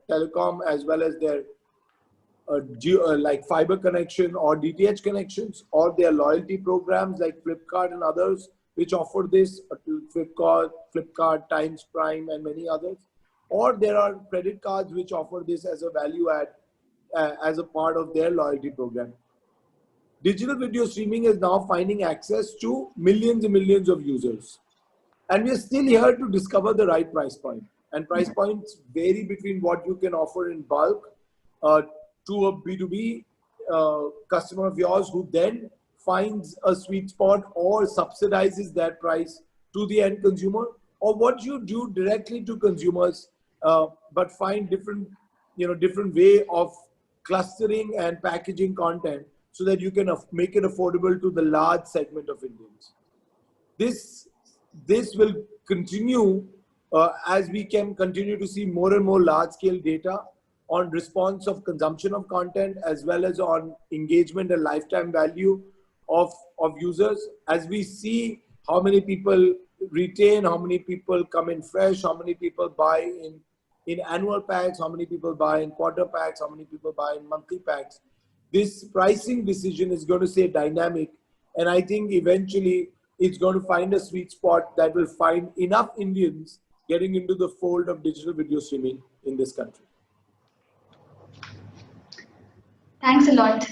telecom as well as their like fiber connection or DTH connections, or their loyalty programs like Flipkart and others which offer this, Flipkart, Times Prime and many others, or there are credit cards which offer this as a value add as a part of their loyalty program. Digital video streaming is now finding access to millions and millions of users. And we are still here to discover the right price point. And price points vary between what you can offer in bulk to a B2B customer of yours who then finds a sweet spot or subsidizes that price to the end consumer, or what you do directly to consumers, but find different way of clustering and packaging content so that you can make it affordable to the large segment of Indians. This will continue as we can continue to see more and more large-scale data on response of consumption of content, as well as on engagement and lifetime value of users. As we see how many people retain, how many people come in fresh, how many people buy in annual packs, how many people buy in quarter packs, how many people buy in monthly packs. This pricing decision is going to stay dynamic, and I think eventually it's going to find a sweet spot that will find enough Indians getting into the fold of digital video streaming in this country. Thanks a lot.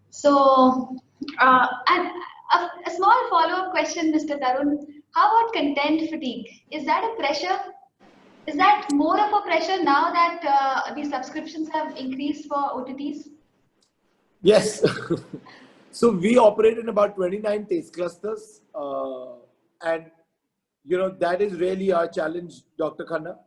So, and a small follow-up question, Mr. Tarun. How about content fatigue? Is that a pressure? Is that more of a pressure now that the subscriptions have increased for OTTs? Yes. So we operate in about 29 taste clusters. And, that is really our challenge, Dr. Khanna,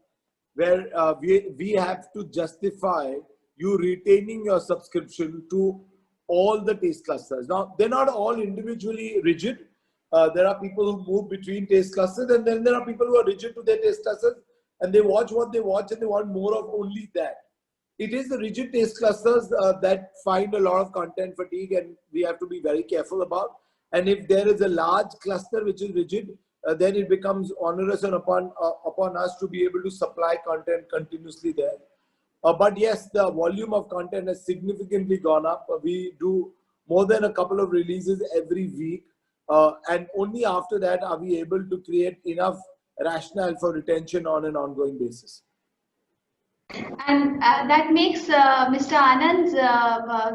where we have to justify you retaining your subscription to all the taste clusters. Now, they're not all individually rigid. There are people who move between taste clusters, and then there are people who are rigid to their taste clusters, and they watch what they watch and they want more of only that. It is the rigid taste clusters that find a lot of content fatigue, and we have to be very careful about. And if there is a large cluster which is rigid, then it becomes onerous and upon us to be able to supply content continuously there. But yes, the volume of content has significantly gone up. We do more than a couple of releases every week. And only after that are we able to create enough rationale for retention on an ongoing basis. And that makes Mr. Anand's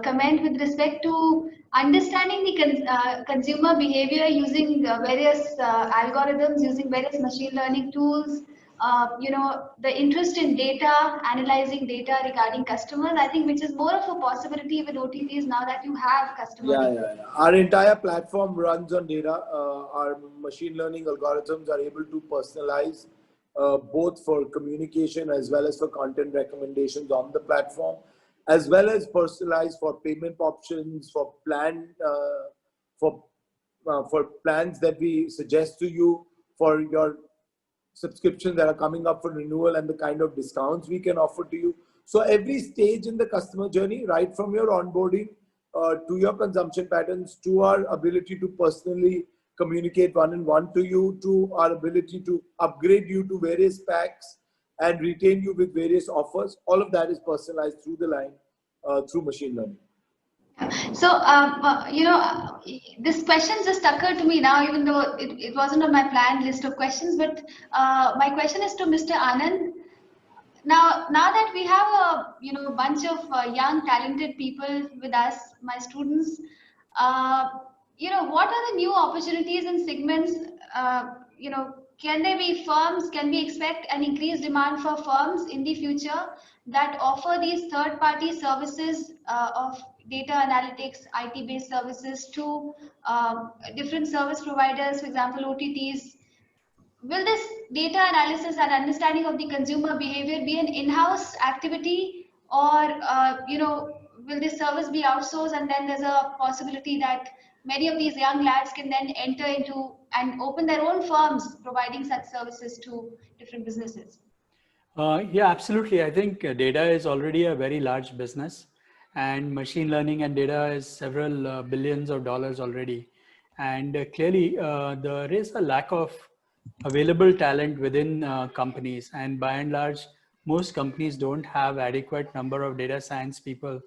comment with respect to understanding the consumer behavior using various algorithms, using various machine learning tools, the interest in data, analyzing data regarding customers, I think, which is more of a possibility with OTTs now that you have customers. Yeah. Our entire platform runs on data. Our machine learning algorithms are able to personalize both for communication as well as for content recommendations on the platform, as well as personalize for payment options, for plans that we suggest to you for your subscriptions that are coming up for renewal and the kind of discounts we can offer to you. So every stage in the customer journey, right from your onboarding to your consumption patterns, to our ability to personally communicate one-on-one to you, to our ability to upgrade you to various packs and retain you with various offers, all of that is personalized through the line through machine learning. So, this question just occurred to me now, even though it wasn't on my planned list of questions, but my question is to Mr. Anand. Now that we have a bunch of young talented people with us, my students, what are the new opportunities and segments? Can there be firms? Can we expect an increased demand for firms in the future that offer these third-party services of data analytics, IT-based services to different service providers, for example, OTTs? Will this data analysis and understanding of the consumer behavior be an in-house activity, or will this service be outsourced, and then there's a possibility that many of these young lads can then enter into and open their own firms providing such services to different businesses? Yeah, absolutely. I think data is already a very large business, and machine learning and data is several billions of dollars already. And clearly, there is a lack of available talent within companies, and by and large, most companies don't have adequate number of data science people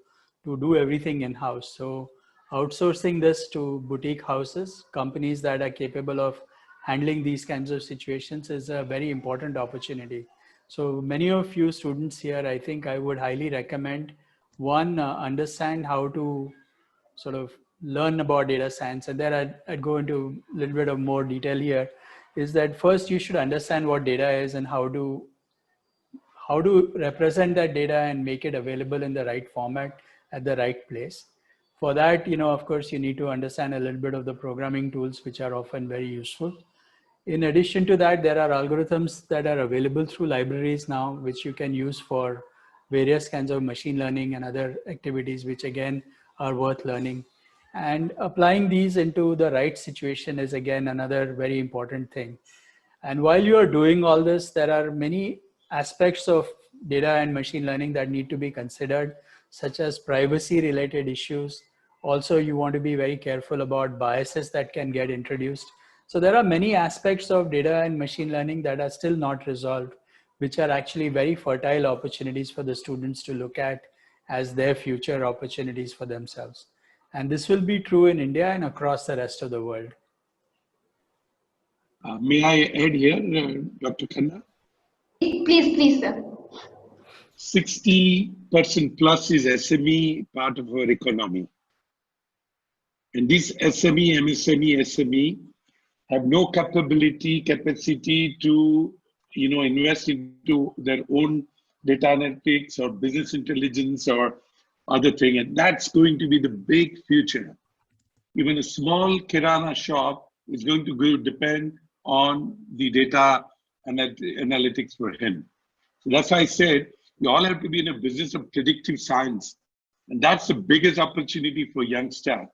to do everything in-house. So outsourcing this to boutique houses, companies that are capable of handling these kinds of situations, is a very important opportunity. So many of you students here, I think I would highly recommend, one, understand how to sort of learn about data science. And then I'd go into a little bit of more detail here, is that first you should understand what data is and how to represent that data and make it available in the right format at the right place. For that, of course, you need to understand a little bit of the programming tools, which are often very useful. In addition to that, there are algorithms that are available through libraries now, which you can use for various kinds of machine learning and other activities, which again are worth learning. And applying these into the right situation is again another very important thing. And while you are doing all this, there are many aspects of data and machine learning that need to be considered, such as privacy related issues. Also, you want to be very careful about biases that can get introduced. So there are many aspects of data and machine learning that are still not resolved, which are actually very fertile opportunities for the students to look at as their future opportunities for themselves. And this will be true in India and across the rest of the world. May I add here, Dr. Khanna? Please, sir. 60% plus is SME part of our economy. And this SME, MSME, SME have no capacity to invest into their own data analytics or business intelligence or other thing. And that's going to be the big future. Even a small kirana shop is going to depend on the data analytics for him. So that's why I said we all have to be in a business of predictive science. And that's the biggest opportunity for youngsters.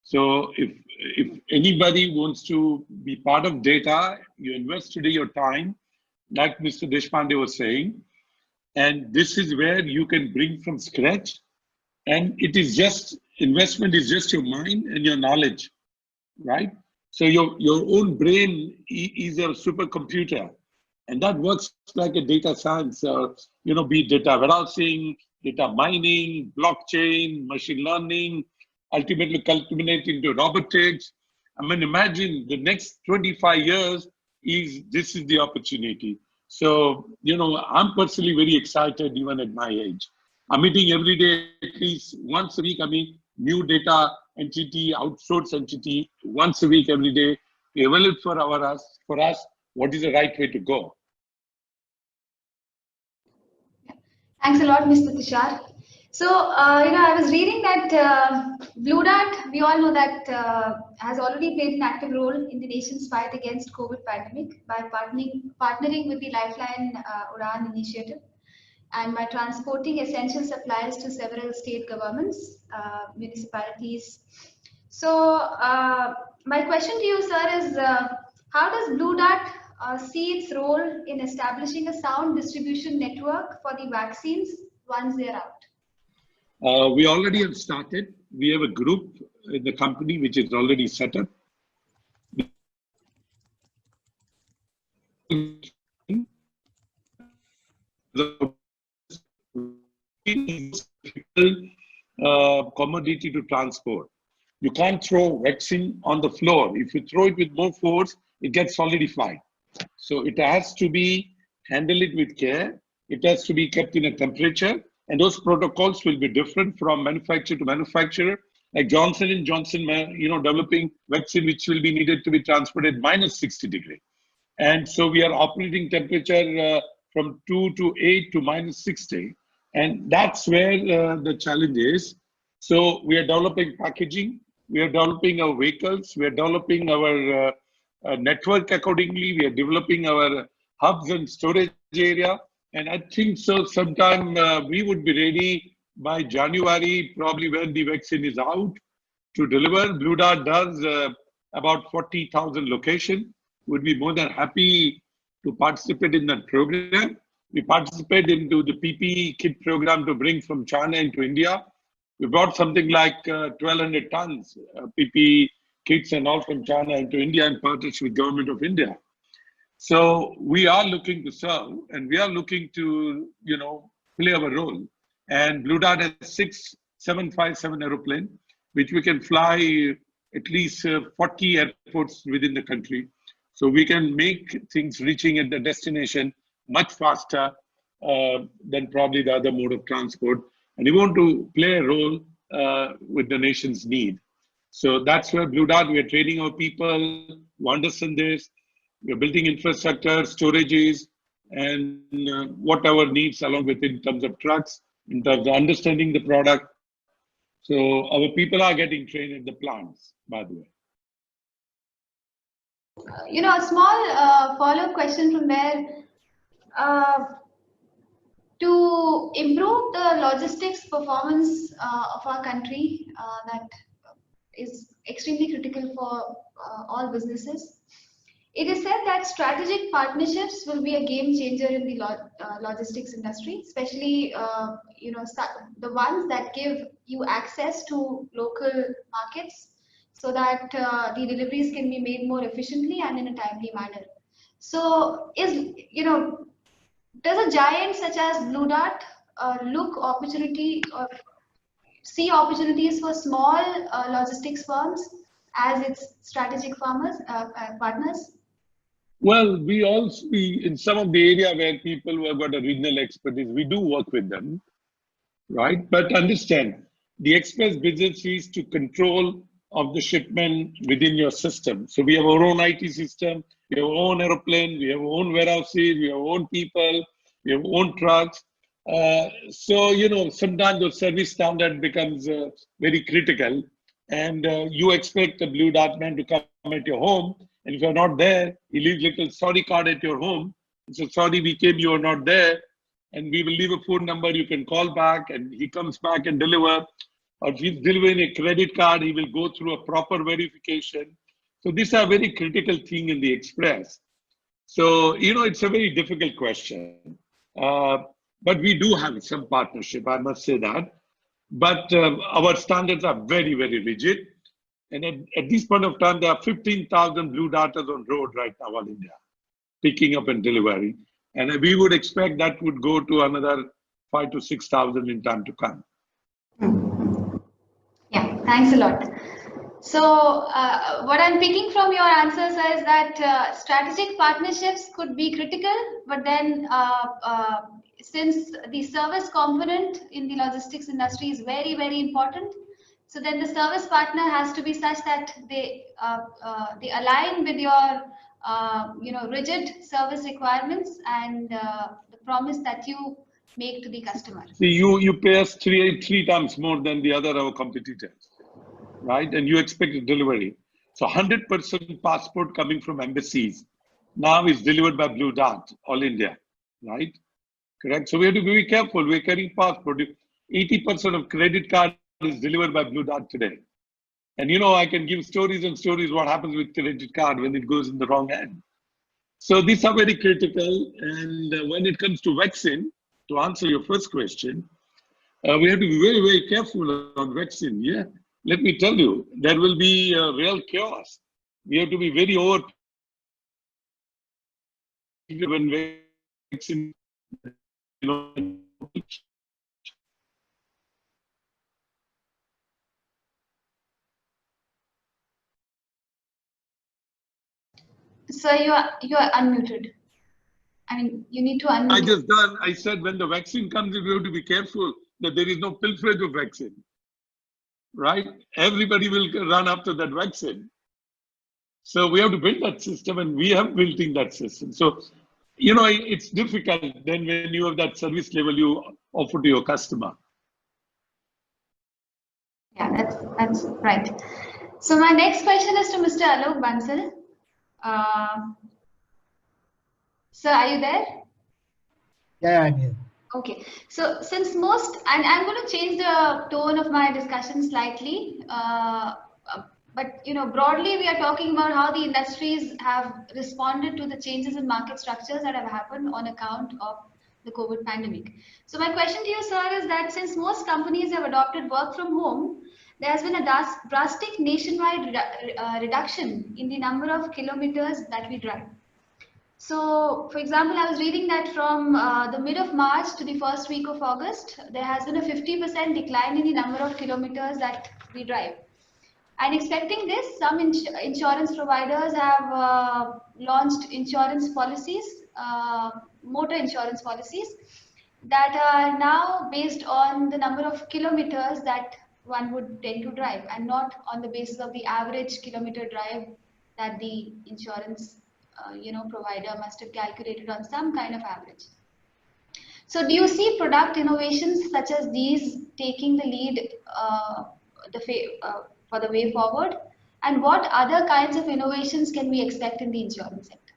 So if anybody wants to be part of data, you invest today your time, like Mr. Deshpande was saying, and this is where you can bring from scratch. And it is just, investment is just your mind and your knowledge, right? So your own brain is a supercomputer, and that works like a data science, be it data warehousing, data mining, blockchain, machine learning, ultimately culminate into robotics. I mean, imagine the next 25 years this is the opportunity. So, I'm personally very excited even at my age. I'm meeting every day, at least once a week. I mean, new data entity, outsource entity, once a week, every day, to evaluate for us, what is the right way to go. Thanks a lot, Mr. Tushar. So, I was reading that Blue Dart, we all know that has already played an active role in the nation's fight against COVID pandemic by partnering with the Lifeline Udan initiative and by transporting essential supplies to several state governments, municipalities. So, my question to you, sir, is how does Blue Dart see its role in establishing a sound distribution network for the vaccines once they're out? We already have started. We have a group in the company which is already set up. Commodity to transport. You can't throw vaccine on the floor. If you throw it with more force, it gets solidified. So it has to be handled with care. It has to be kept in a temperature, and those protocols will be different from manufacturer to manufacturer. Like Johnson & Johnson, developing vaccine which will be needed to be transported minus 60 degrees. And so we are operating temperature from 2 to 8 to minus 60. And that's where the challenge is. So we are developing packaging, we are developing our vehicles, we are developing our network accordingly, we are developing our hubs and storage area. And I think so sometime we would be ready by January, probably when the vaccine is out, to deliver. Blue Dart does about 40,000 locations. Would be more than happy to participate in that program. We participate into the PPE kit program to bring from China into India. We brought something like 1,200 tons PPE kits and all from China into India in partnership with Government of India. So we are looking to serve, and we are looking to, play our role. And Blue Dart has 6 757 aeroplane, which we can fly at least 40 airports within the country. So we can make things reaching at the destination much faster than probably the other mode of transport. And we want to play a role with the nation's need. So that's where Blue Dart, we are training our people who understand this. We are building infrastructure, storages, and what our needs along with in terms of trucks, in terms of understanding the product. So our people are getting trained at the plants, by the way. A small follow-up question from there. To improve the logistics performance of our country, that is extremely critical for all businesses. It is said that strategic partnerships will be a game changer in the logistics industry, especially the ones that give you access to local markets, so that the deliveries can be made more efficiently and in a timely manner. So, does a giant such as Blue Dart look opportunity or see opportunities for small logistics firms as its strategic partners? Well, we also, in some of the area where people who have got a regional expertise, we do work with them, right? But understand, the express business is to control of the shipment within your system. So we have our own IT system, we have our own aeroplane, we have our own warehouses, we have our own people, we have our own trucks. So, sometimes the service standard becomes very critical, and you expect a Blue Dart man to come at your home, and if you're not there, he leaves a little sorry card at your home. So sorry, we came, you are not there, and we will leave a phone number, you can call back, and he comes back and deliver. Or if he's delivering a credit card, he will go through a proper verification. So these are very critical thing in the express. So, it's a very difficult question. But we do have some partnership, I must say that. But our standards are very, very rigid. And at this point of time, there are 15,000 Blue Darters on road right now all India, picking up and delivery. And we would expect that would go to another 5,000 to 6,000 in time to come. Yeah, thanks a lot. So what I'm picking from your answers is that strategic partnerships could be critical, but then since the service component in the logistics industry is very, very important, so then the service partner has to be such that they align with your rigid service requirements and the promise that you make to the customer. See, you pay us three times more than the other our competitors, right? And you expect a delivery. So 100% passport coming from embassies now is delivered by Blue Dart, all India, right? Correct. So we have to be very careful. We're carrying passport. 80% of credit card is delivered by Blue Dart today. And I can give stories and stories what happens with credit card when it goes in the wrong hand. So these are very critical. And when it comes to vaccine, to answer your first question, we have to be very, very careful on vaccine. Yeah, let me tell you, there will be real chaos. We have to be very over when vaccine. So you are unmuted. I mean, you need to I said when the vaccine comes, we have to be careful that there is no pilferage of vaccine, right? Everybody will run after that vaccine. So we have to build that system, and we have built in that system. So, you know, it's difficult then when you have that service level you offer to your customer. Yeah, that's right. So my next question is to Mr. Alok Bansal. Sir, are you there? Yeah, I'm here. Okay, so since most, and I'm going to change the tone of my discussion slightly, but you know, broadly we are talking about how the industries have responded to the changes in market structures that have happened on account of the COVID pandemic. So my question to you, sir, is that since most companies have adopted work from home, there has been a drastic nationwide reduction in the number of kilometers that we drive. So, for example, I was reading that from the mid of March to the first week of August, there has been a 50% decline in the number of kilometers that we drive. And expecting this, some insurance providers have launched insurance policies, motor insurance policies, that are now based on the number of kilometers that one would tend to drive, and not on the basis of the average kilometer drive that the insurance provider must have calculated on some kind of average. So do you see product innovations such as these taking the lead for the way forward? And what other kinds of innovations can we expect in the insurance sector?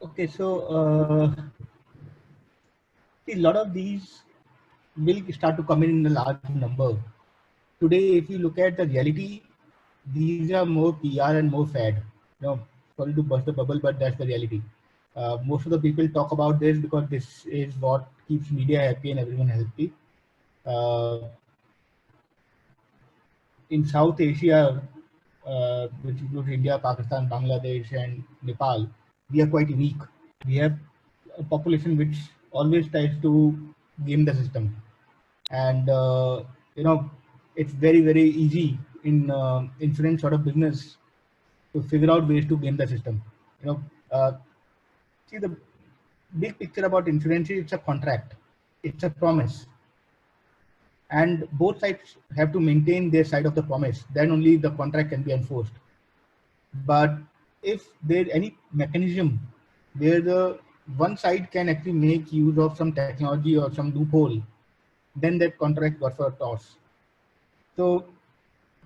Okay, so a lot of these will start to come in a large number. Today, if you look at the reality, these are more PR and more fad. You know, sorry to burst the bubble, but that's the reality. Most of the people talk about this because this is what keeps media happy and everyone healthy. In South Asia, which includes India, Pakistan, Bangladesh, and Nepal, we are quite unique. We have a population which always tries to game the system, and it's very, very easy in insurance sort of business to figure out ways to game the system. See, the big picture about insurance is it's a contract, it's a promise, and both sides have to maintain their side of the promise. Then only the contract can be enforced. But if there's any mechanism where the one side can actually make use of some technology or some loophole, then that contract got for a toss. So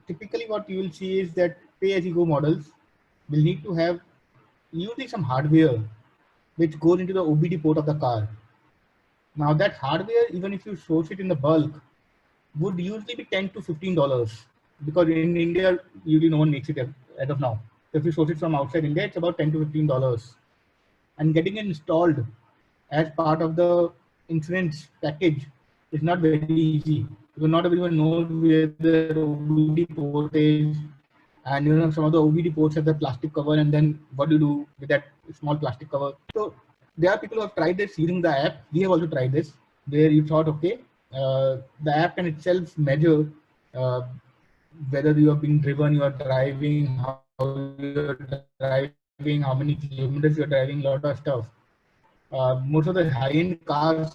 typically what you will see is that pay-as-you-go models will need to have usually some hardware which goes into the OBD port of the car. Now that hardware, even if you source it in the bulk, would usually be $10 to $15, because in India, usually no one makes it as of now. So if you source it from outside India, it's about $10 to $15. And getting it installed as part of the insurance package is not very easy, because not everyone knows where the OBD port is. And some of the OBD ports have the plastic cover, and then what do you do with that small plastic cover? So there are people who have tried this using the app. We have also tried this, where you thought, okay, the app can itself measure whether you are being driven, you are driving, how you are driving, how many kilometers you are driving, a lot of stuff. Most of the high-end cars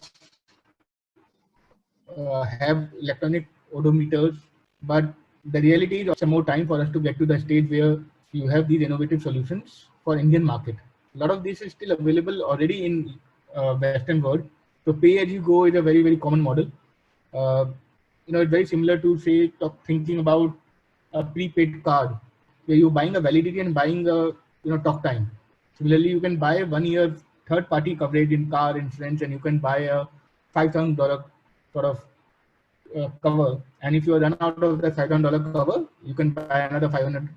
have electronic odometers, but the reality is some more time for us to get to the stage where you have these innovative solutions for Indian market. A lot of this is still available already in Western world. So pay-as-you-go is a very, very common model. It's very similar to, say, thinking about a prepaid card, where you're buying a validity and buying a talk time. Similarly, you can buy 1 year third-party coverage in car insurance, and you can buy a $5,000 sort of cover. And if you run out of the $5,000 cover, you can buy another 500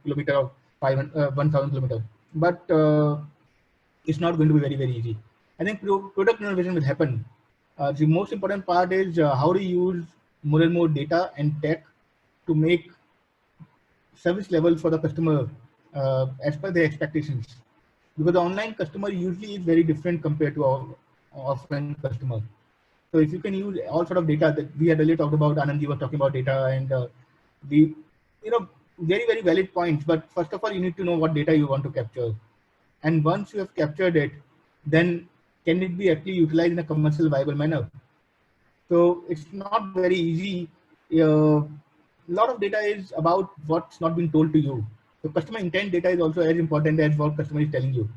kilometer of 1,000 kilometers. But it's not going to be very, very easy. I think product innovation will happen. The most important part is how to use more and more data and tech to make service level for the customer as per their expectations. Because the online customer usually is very different compared to our offline customer. So if you can use all sort of data that we had earlier talked about, Anandji was talking about data, and very, very valid points. But first of all, you need to know what data you want to capture. And once you have captured it, then can it be actually utilized in a commercial viable manner? So it's not very easy. A lot of data is about what's not been told to you. So customer intent data is also as important as what customer is telling you.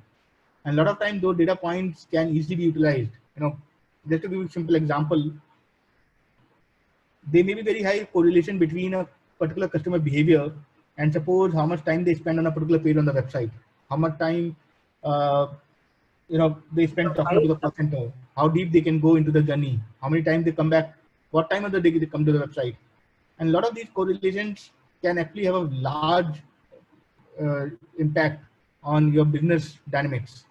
And a lot of times those data points can easily be utilized. Just to give you a simple example, there may be very high correlation between a particular customer behavior and suppose how much time they spend on a particular page on the website, how much time they spend talking to the call center, how deep they can go into the journey, how many times they come back, what time of the day they come to the website. And a lot of these correlations can actually have a large impact on your business dynamics.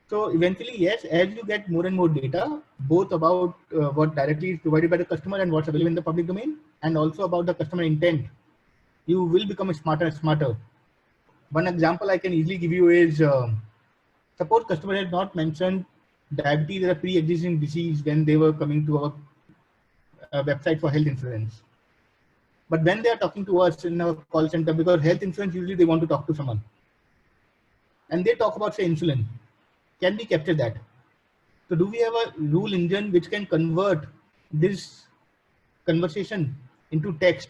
So eventually, yes, as you get more and more data, both about what directly is provided by the customer and what's available in the public domain, and also about the customer intent, you will become smarter and smarter. One example I can easily give you is, suppose customer had not mentioned diabetes as a pre-existing disease when they were coming to our website for health insurance. But when they are talking to us in our call center, because health insurance, usually they want to talk to someone. And they talk about, say, insulin. Can we capture that? So do we have a rule engine which can convert this conversation into text?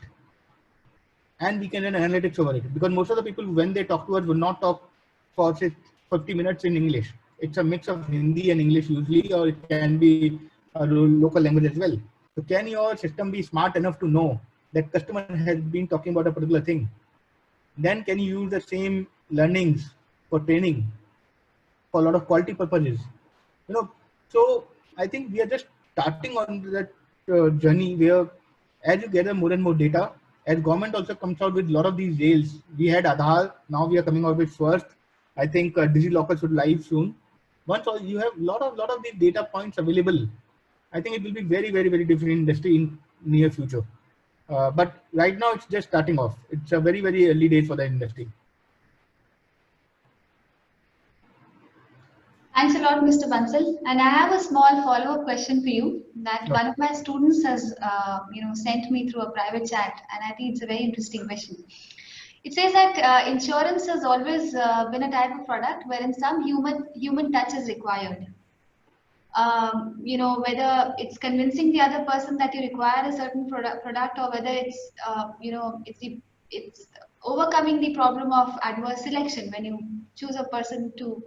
And we can run analytics over it. Because most of the people, when they talk to us, will not talk for, say, 50 minutes in English. It's a mix of Hindi and English usually, or it can be a local language as well. So can your system be smart enough to know that customer has been talking about a particular thing? Then can you use the same learnings for training for a lot of quality purposes? So I think we are just starting on that journey where as you gather more and more data, as government also comes out with a lot of these rails. We had Aadhaar, now we are coming out with Swasth. I think DigiLocker should live soon. Once you have a lot of these data points available, I think it will be very, very, very different industry in near future. But right now it's just starting off. It's a very, very early days for the industry. Thanks a lot, Mr. Bansal. And I have a small follow-up question for you that one of my students has, sent me through a private chat, and I think it's a very interesting question. It says that insurance has always been a type of product wherein some human touch is required. Whether it's convincing the other person that you require a certain product, or whether it's, it's overcoming the problem of adverse selection when you choose a person to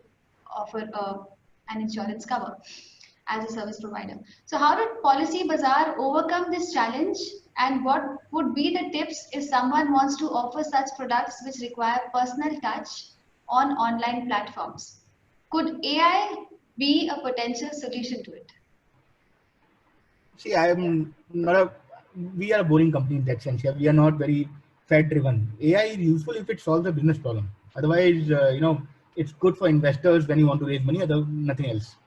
offer an insurance cover as a service provider. So how did Policy Bazaar overcome this challenge, and what would be the tips if someone wants to offer such products which require personal touch on online platforms? Could AI be a potential solution to it? See, we are a boring company in that sense. We are not very fact driven. AI is useful if it solves a business problem. Otherwise, it's good for investors when you want to raise money, nothing else.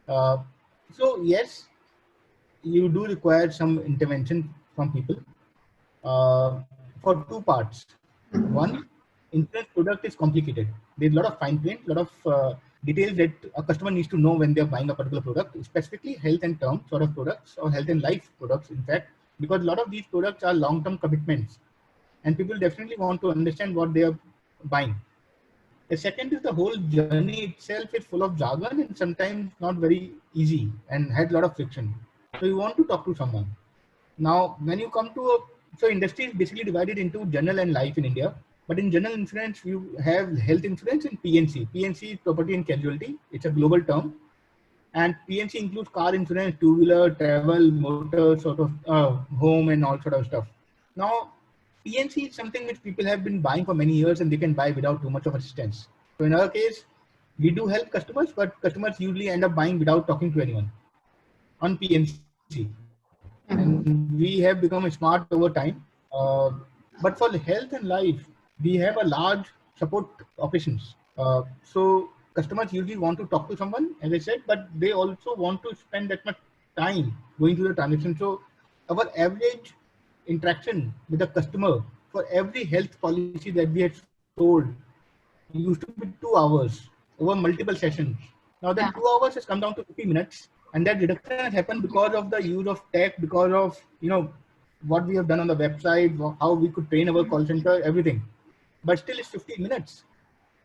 So yes, you do require some intervention from people for two parts. One, insurance product is complicated. There's a lot of fine print, a lot of details that a customer needs to know when they're buying a particular product, specifically health and term sort of products or health and life products, in fact, because a lot of these products are long-term commitments and people definitely want to understand what they are buying. The second is the whole journey itself is full of jargon and sometimes not very easy and had a lot of friction. So you want to talk to someone. Now, when you come to so industry is basically divided into general and life in India. But in general insurance, you have health insurance and PNC. PNC is property and casualty. It's a global term. And PNC includes car insurance, two-wheeler, travel, motor, sort of home and all sort of stuff. Now, PNC is something which people have been buying for many years and they can buy without too much of assistance. So in our case, we do help customers, but customers usually end up buying without talking to anyone on PNC. And we have become smart over time. But for the health and life, we have a large support operations. So customers usually want to talk to someone, as I said, but they also want to spend that much time going through the transaction. So our average interaction with the customer for every health policy that we had sold used to be 2 hours over multiple sessions. Now that 2 hours has come down to 50 minutes, and that reduction has happened because of the use of tech, because of what we have done on the website, how we could train our call center, everything. But still it's 15 minutes.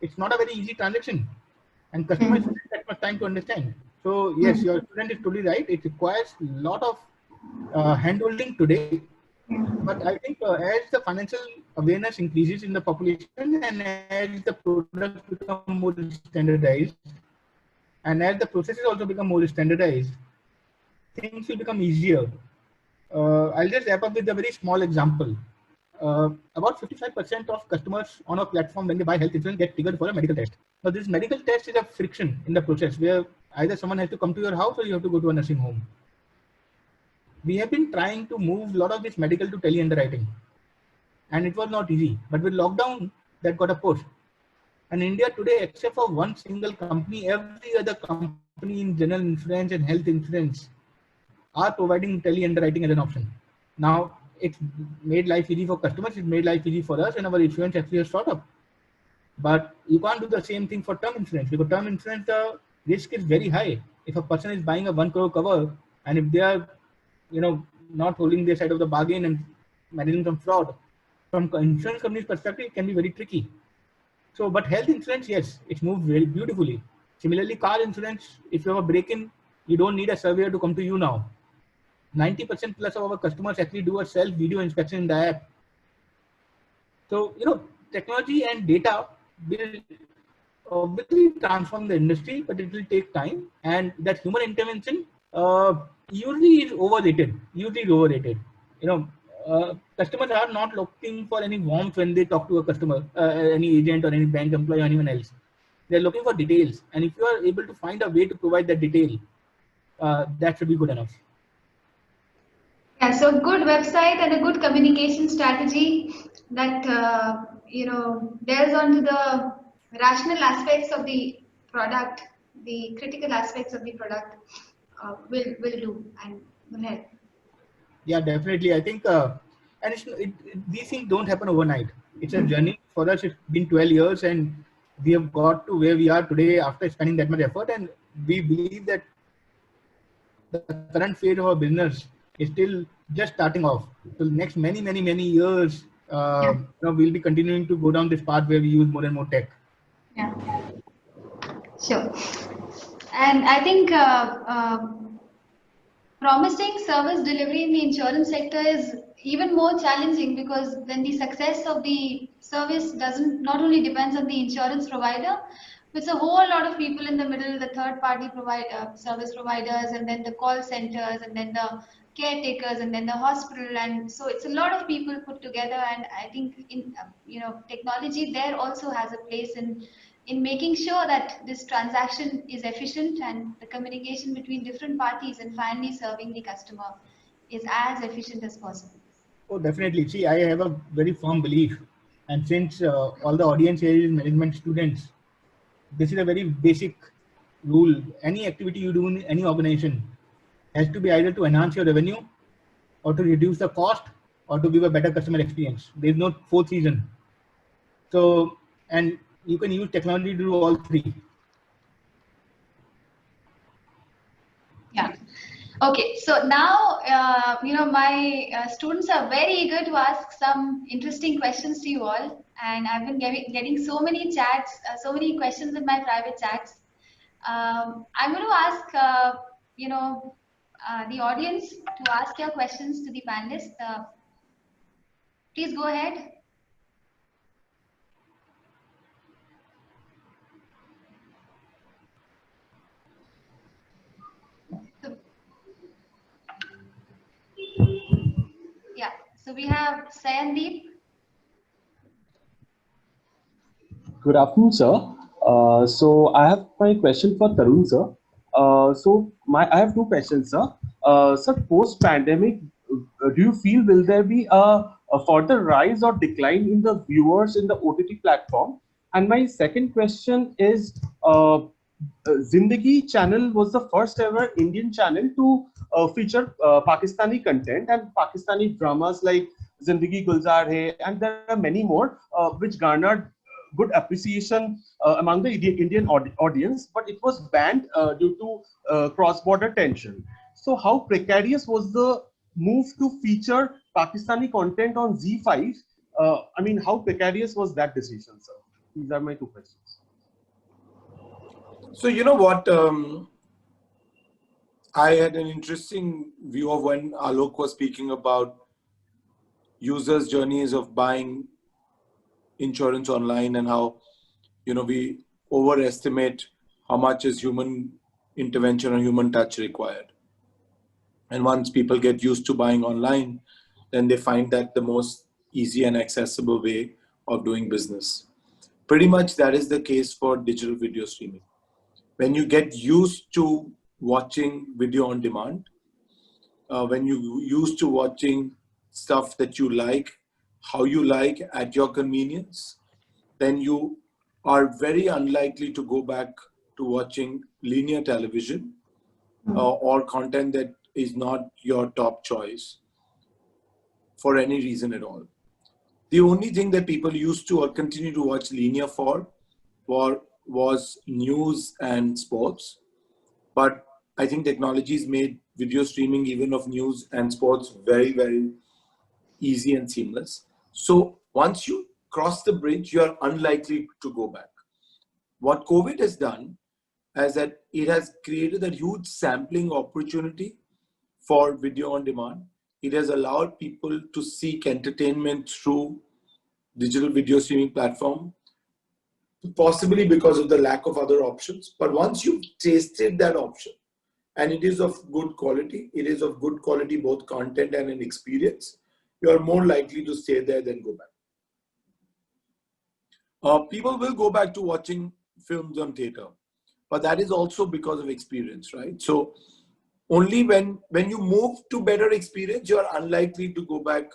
it's not a very easy transaction, and customers don't take that much time to understand. So yes, your student is totally right. It requires a lot of handholding today. But I think as the financial awareness increases in the population and as the products become more standardized and as the processes also become more standardized, things will become easier. I'll just wrap up with a very small example. About 55% of customers on our platform when they buy health insurance get triggered for a medical test. Now this medical test is a friction in the process where either someone has to come to your house or you have to go to a nursing home. We have been trying to move a lot of this medical to tele-underwriting, and it was not easy. But with lockdown, that got a push. And India today, except for one single company, every other company in general insurance and health insurance are providing tele-underwriting as an option. Now, it's made life easy for customers, it's made life easy for us, and our insurance actually has shot up. But you can't do the same thing for term insurance, because term insurance, the risk is very high. If a person is buying a 1 crore cover, and if they are not holding their side of the bargain and managing some fraud, from insurance company's perspective, it can be very tricky. So, but health insurance, yes, it's moved very beautifully. Similarly, car insurance, if you have a break-in, you don't need a surveyor to come to you now. 90% plus of our customers actually do a self-video inspection in the app. So, technology and data will obviously transform the industry, but it will take time. And that human intervention usually is overrated. Customers are not looking for any warmth when they talk to a customer, any agent or any bank employee or anyone else. They're looking for details. And if you are able to find a way to provide that detail, that should be good enough. Yeah, so good website and a good communication strategy that delves onto the rational aspects of the product, the critical aspects of the product will do and will help. Yeah, definitely. I think, and these things don't happen overnight. It's a journey. For us, it's been 12 years and we have got to where we are today after spending that much effort. And we believe that the current phase of our business is still just starting off. So the next many years, we'll be continuing to go down this path where we use more and more tech. Yeah, sure. And I think promising service delivery in the insurance sector is even more challenging, because then the success of the service not only depends on the insurance provider, but it's a whole lot of people in the middle, the third-party service providers, and then the call centers, and then the caretakers, and then the hospital, and so it's a lot of people put together. And I think technology there also has a place in making sure that this transaction is efficient and the communication between different parties and finally serving the customer is as efficient as possible. Oh, definitely. See, I have a very firm belief, and since all the audience here is management students, this is a very basic rule. Any activity you do in any organization has to be either to enhance your revenue or to reduce the cost or to give a better customer experience. There's no fourth reason. So, and you can use technology to do all three. Yeah. Okay. So now, my students are very eager to ask some interesting questions to you all. And I've been getting so many chats, so many questions in my private chats. I'm going to ask, the audience to ask your questions to the panelists. Please go ahead. Yeah, so we have Sayandeep. Good afternoon, sir. So I have my question for Tarun, sir. I have two questions, sir. Sir, post-pandemic, do you feel will there be a further rise or decline in the viewers in the OTT platform? And my second question is, Zindagi channel was the first ever Indian channel to feature Pakistani content and Pakistani dramas like Zindagi Gulzar Hai, and there are many more which garnered good appreciation among the Indian audience, but it was banned due to cross-border tension. So how precarious was the move to feature Pakistani content on ZEE5? I mean, how precarious was that decision, sir? These are my two questions. So you know what? I had an interesting view of when Alok was speaking about users' journeys of buying insurance online and how, we overestimate how much is human intervention or human touch required. And once people get used to buying online, then they find that the most easy and accessible way of doing business. Pretty much that is the case for digital video streaming. When you get used to watching video on demand, when you used to watching stuff that you like, how you like, at your convenience, then you are very unlikely to go back to watching linear television or content that is not your top choice for any reason at all. The only thing that people used to or continue to watch linear for was news and sports. But I think technology's made video streaming even of news and sports very, very easy and seamless. So once you cross the bridge, you are unlikely to go back. What COVID has done is that it has created a huge sampling opportunity for video on demand. It has allowed people to seek entertainment through digital video streaming platform, possibly because of the lack of other options. But once you've tasted that option and it is of good quality, both content and an experience, you are more likely to stay there than go back. People will go back to watching films on theater, but that is also because of experience, right? So only when you move to better experience, you are unlikely to go back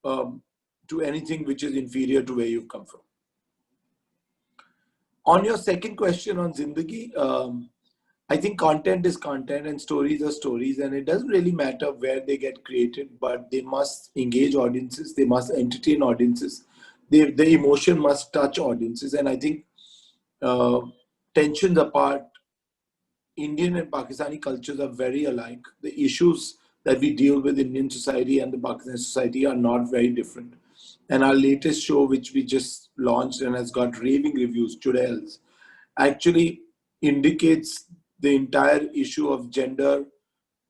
to anything which is inferior to where you've come from. On your second question on Zindagi, I think content is content and stories are stories, and it doesn't really matter where they get created, but they must engage audiences, they must entertain audiences, the emotion must touch audiences. And I think tensions apart, Indian and Pakistani cultures are very alike. The issues that we deal with in Indian society and the Pakistani society are not very different. And our latest show, which we just launched and has got raving reviews, Chudails, actually indicates the entire issue of gender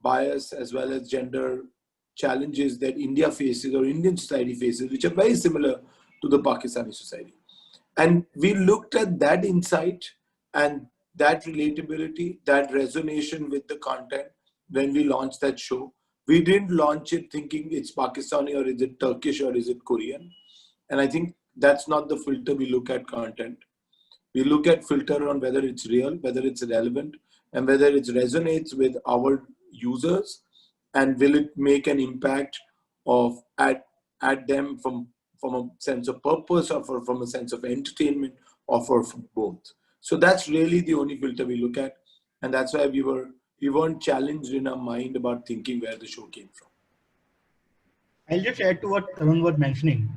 bias as well as gender challenges that India faces or Indian society faces, which are very similar to the Pakistani society. And we looked at that insight and that relatability, that resonation with the content when we launched that show. We didn't launch it thinking it's Pakistani or is it Turkish or is it Korean. And I think that's not the filter we look at content. We look at filter on whether it's real, whether it's relevant, and whether it resonates with our users, and will it make an impact of at them from a sense of purpose or from a sense of entertainment or for both. So that's really the only filter we look at. And that's why we weren't challenged in our mind about thinking where the show came from. I'll just add to what Tarun was mentioning.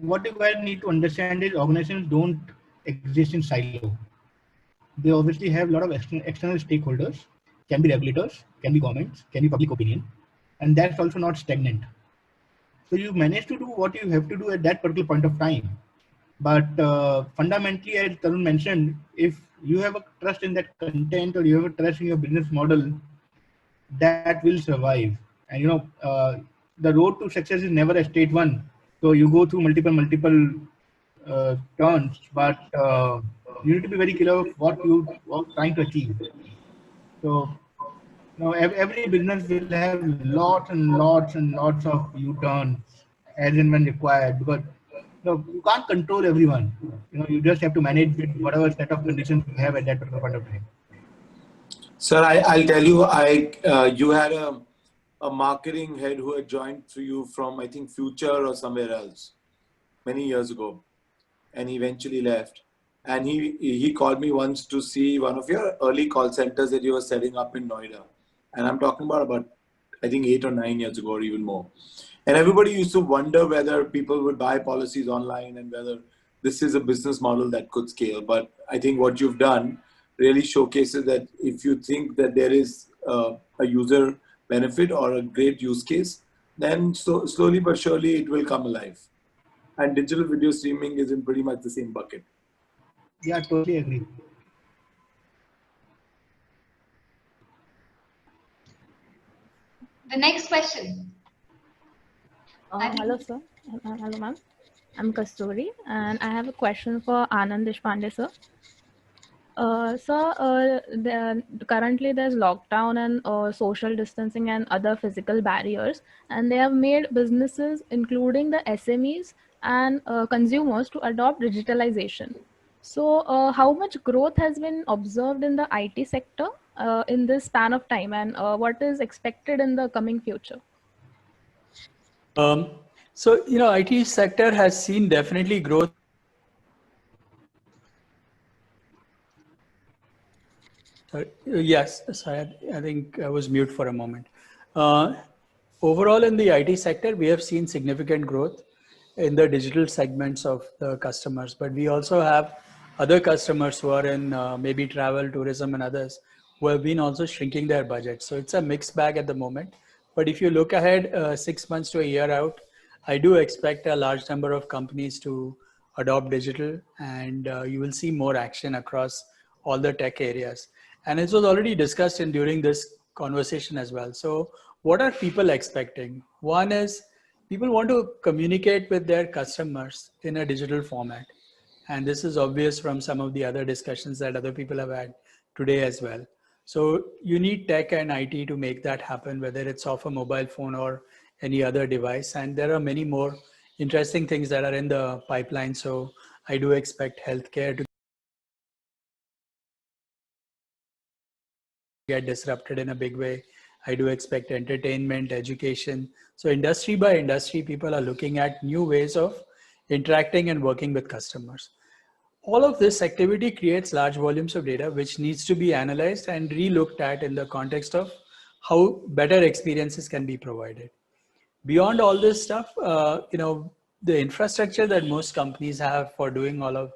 What you guys need to understand is organizations don't exist in silo. They obviously have a lot of external stakeholders, can be regulators, can be governments, can be public opinion, and that's also not stagnant. So you manage to do what you have to do at that particular point of time. But fundamentally, as Tarun mentioned, if you have a trust in that content or you have a trust in your business model, that will survive. And the road to success is never a straight one. So you go through multiple turns, but you need to be very clear of what you are trying to achieve. So every business will have lots and lots and lots of U-turns as and when required, because you can't control everyone. You just have to manage with whatever set of conditions you have at that particular point of time. Sir, I'll tell you, you had a marketing head who had joined to you from, I think, Future or somewhere else many years ago, and he eventually left. And he called me once to see one of your early call centers that you were setting up in Noida. And I'm talking about I think 8 or 9 years ago or even more. And everybody used to wonder whether people would buy policies online and whether this is a business model that could scale. But I think what you've done really showcases that if you think that there is a user benefit or a great use case, then slowly but surely it will come alive. And digital video streaming is in pretty much the same bucket. Yeah, totally agree. The next question. Hello, sir. Hello, ma'am. I'm Kasturi, and I have a question for Anand Deshpande, sir. Currently there's lockdown and social distancing and other physical barriers, and they have made businesses, including the SMEs and consumers, to adopt digitalization. So, how much growth has been observed in the IT sector in this span of time, and what is expected in the coming future? So, IT sector has seen definitely growth. Yes, sorry, I think I was mute for a moment. Overall, in the IT sector, we have seen significant growth in the digital segments of the customers, but we also have other customers who are in maybe travel, tourism, and others who have been also shrinking their budget. So it's a mixed bag at the moment. But if you look ahead 6 months to a year out, I do expect a large number of companies to adopt digital, and you will see more action across all the tech areas. And it was already discussed during this conversation as well. So what are people expecting? One is people want to communicate with their customers in a digital format. And this is obvious from some of the other discussions that other people have had today as well. So you need tech and IT to make that happen, whether it's off a mobile phone or any other device. And there are many more interesting things that are in the pipeline. So I do expect healthcare to get disrupted in a big way. I do expect entertainment, education. So industry by industry, people are looking at new ways of interacting and working with customers. All of this activity creates large volumes of data, which needs to be analyzed and re-looked at in the context of how better experiences can be provided. Beyond all this stuff, the infrastructure that most companies have for doing all of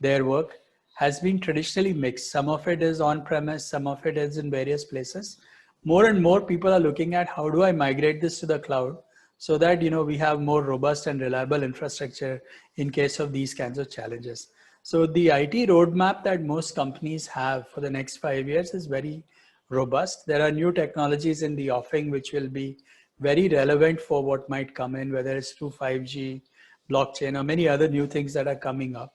their work has been traditionally mixed. Some of it is on-premise, some of it is in various places. More and more people are looking at how do I migrate this to the cloud so that we have more robust and reliable infrastructure in case of these kinds of challenges. So the IT roadmap that most companies have for the next 5 years is very robust. There are new technologies in the offing which will be very relevant for what might come in, whether it's through 5G, blockchain, or many other new things that are coming up.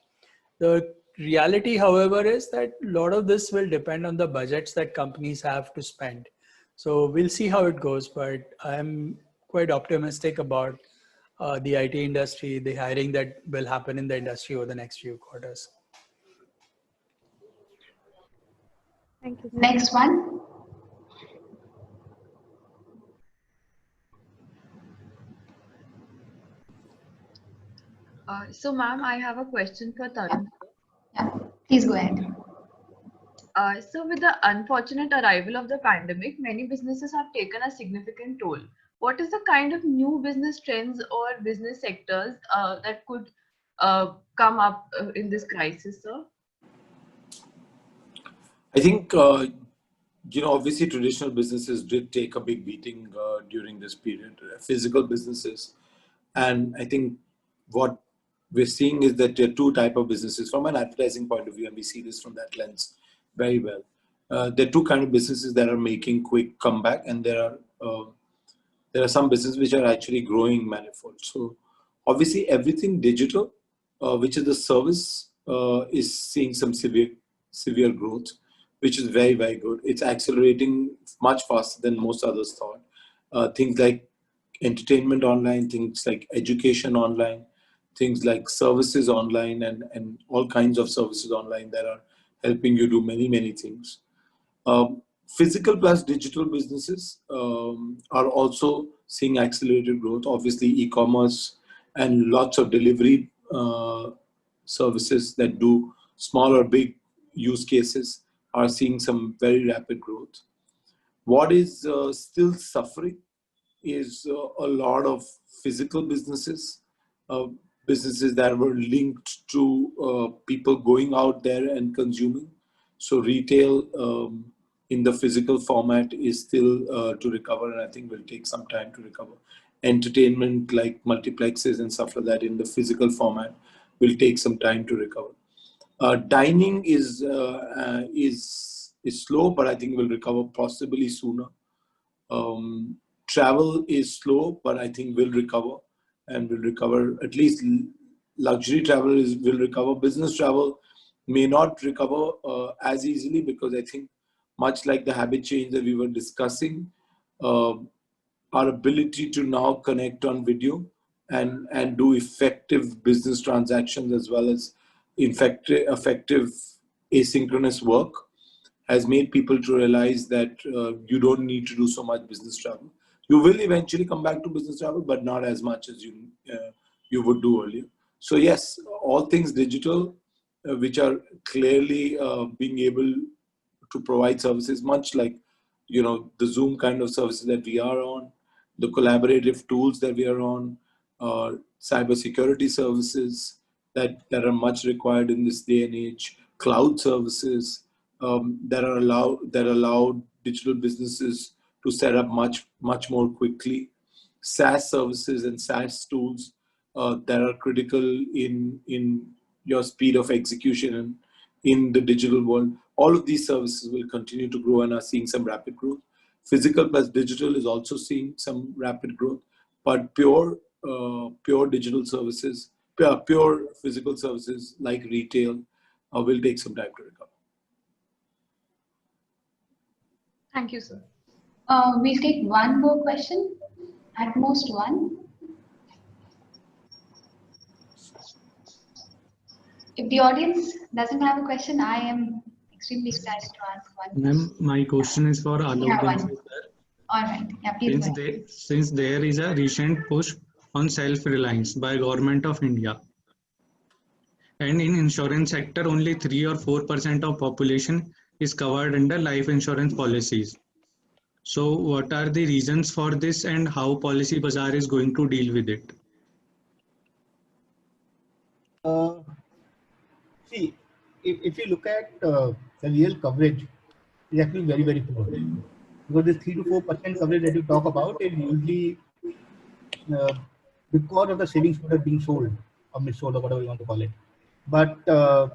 The reality, however, is that a lot of this will depend on the budgets that companies have to spend. So we'll see how it goes, but I'm quite optimistic about the IT industry, the hiring that will happen in the industry over the next few quarters. Thank you. Next one. So, ma'am, I have a question for Tarun. Yeah, please go ahead. So, with the unfortunate arrival of the pandemic, many businesses have taken a significant toll. What is the kind of new business trends or business sectors that could come up in this crisis, sir? I think, obviously traditional businesses did take a big beating during this period, physical businesses. And I think what we're seeing is that there are two types of businesses from an advertising point of view, and we see this from that lens very well. There are two kinds of businesses that are making quick comeback, and there are some businesses which are actually growing manifold. So obviously everything digital, which is the service, is seeing some severe growth, which is very, very good. It's accelerating much faster than most others thought. Things like entertainment online, things like education online, things like services online, and all kinds of services online that are helping you do many, many things. Physical plus digital businesses are also seeing accelerated growth. Obviously, e-commerce and lots of delivery services that do small or big use cases are seeing some very rapid growth. What is still suffering is a lot of physical businesses, businesses that were linked to people going out there and consuming. So retail in the physical format is still to recover, and I think will take some time to recover. Entertainment like multiplexes and stuff like that in the physical format will take some time to recover. Dining is slow, but I think will recover possibly sooner. Travel is slow, but I think will recover and will recover. At least luxury travel will recover. Business travel may not recover as easily, because I think much like the habit change that we were discussing, our ability to now connect on video and do effective business transactions as well as effective asynchronous work has made people to realize that you don't need to do so much business travel. You will eventually come back to business travel, but not as much as you would do earlier. So yes, all things digital, which are clearly being able to provide services, much like the Zoom kind of services that we are on, the collaborative tools that we are on, cybersecurity services that are much required in this day and age, cloud services that allow digital businesses to set up much more quickly, SaaS services and SaaS tools that are critical in your speed of execution in the digital world. All of these services will continue to grow and are seeing some rapid growth. Physical plus digital is also seeing some rapid growth, but pure digital services, pure physical services like retail will take some time to recover. Thank you, sir. We'll take one more question, at most one. If the audience doesn't have a question, I am extremely excited to ask one. Ma'am, my question is for Alok Bansal, sir. All right. Yeah, please go ahead. Since there is a recent push on self-reliance by Government of India, and in insurance sector, only 3 or 4% of population is covered under life insurance policies. So what are the reasons for this, and how Policybazaar is going to deal with it? See, if you look at the real coverage, it's actually very, very poor. Because this 3 to 4% coverage that you talk about is usually because of the savings product being sold or missold or whatever you want to call it. But the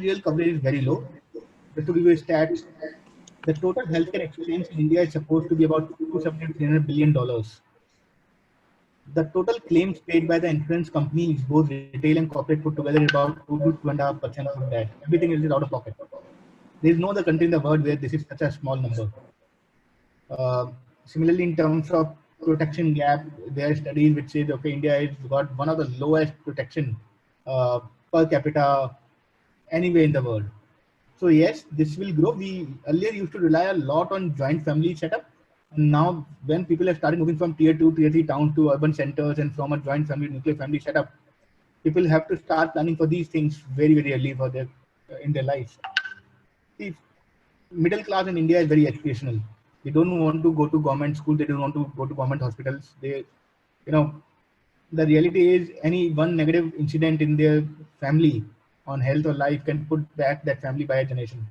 real coverage is very low. Just to give you a stat, the total healthcare expense in India is supposed to be about $270 to $300 billion. The total claims paid by the insurance companies, both retail and corporate put together, is about 2 to 2.5% of that. Everything else is out of pocket. There is no other country in the world where this is such a small number. Similarly, in terms of protection gap, there are studies which say, okay, India has got one of the lowest protection per capita anywhere in the world. So yes, this will grow. We earlier used to rely a lot on joint family setup. Now, when people have started moving from tier 2, tier 3 towns to urban centers and from a joint family, nuclear family setup, people have to start planning for these things very, very early for their in their lives. See, middle class in India is very aspirational. They don't want to go to government school. They don't want to go to government hospitals. They, the reality is any one negative incident in their family on health or life can put back that family by a generation.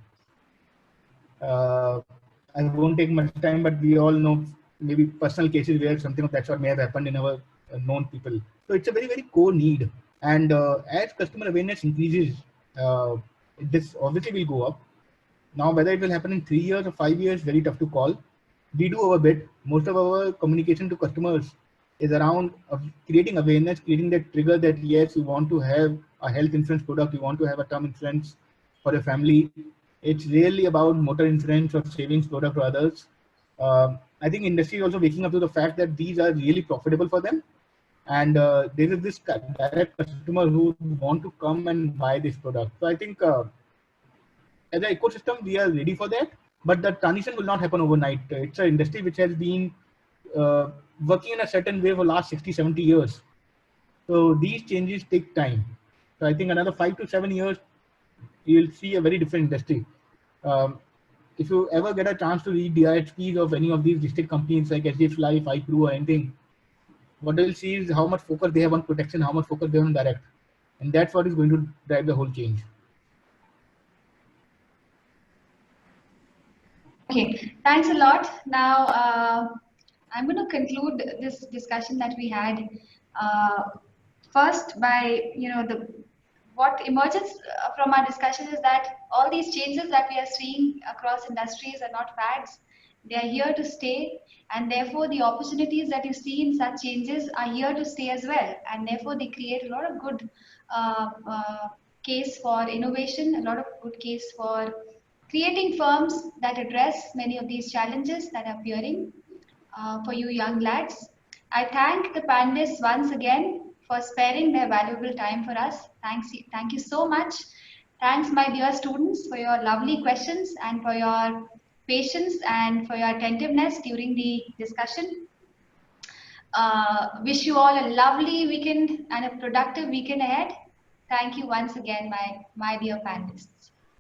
I won't take much time, but we all know maybe personal cases where something of that sort may have happened in our known people. So it's a very, very core need. And as customer awareness increases, this obviously will go up. Now, whether it will happen in 3 years or 5 years, very tough to call. We do our bit. Most of our communication to customers is around creating awareness, creating that trigger that yes, you want to have a health insurance product, you want to have a term insurance for your family. It's really about motor insurance or savings product or others. I think industry is also waking up to the fact that these are really profitable for them. And there is this direct customer who want to come and buy this product. So I think as an ecosystem, we are ready for that. But the transition will not happen overnight. It's an industry which has been working in a certain way for the last 60, 70 years. So these changes take time. So I think another 5 to 7 years, you'll see a very different industry. If you ever get a chance to read the IHPs of any of these listed companies like HDFC Life, iPru or anything, what you'll see is how much focus they have on protection, how much focus they have on direct. And that's what is going to drive the whole change. Okay, thanks a lot. Now, I'm going to conclude this discussion that we had first by, what emerges from our discussion is that all these changes that we are seeing across industries are not fads. They are here to stay, and therefore the opportunities that you see in such changes are here to stay as well. And therefore they create a lot of good case for innovation, a lot of good case for creating firms that address many of these challenges that are appearing for you young lads. I thank the panelists once again for sparing their valuable time for us. Thank you so much. Thanks, my dear students, for your lovely questions and for your patience and for your attentiveness during the discussion. Wish you all a lovely weekend and a productive weekend ahead. Thank you once again, my dear panelists.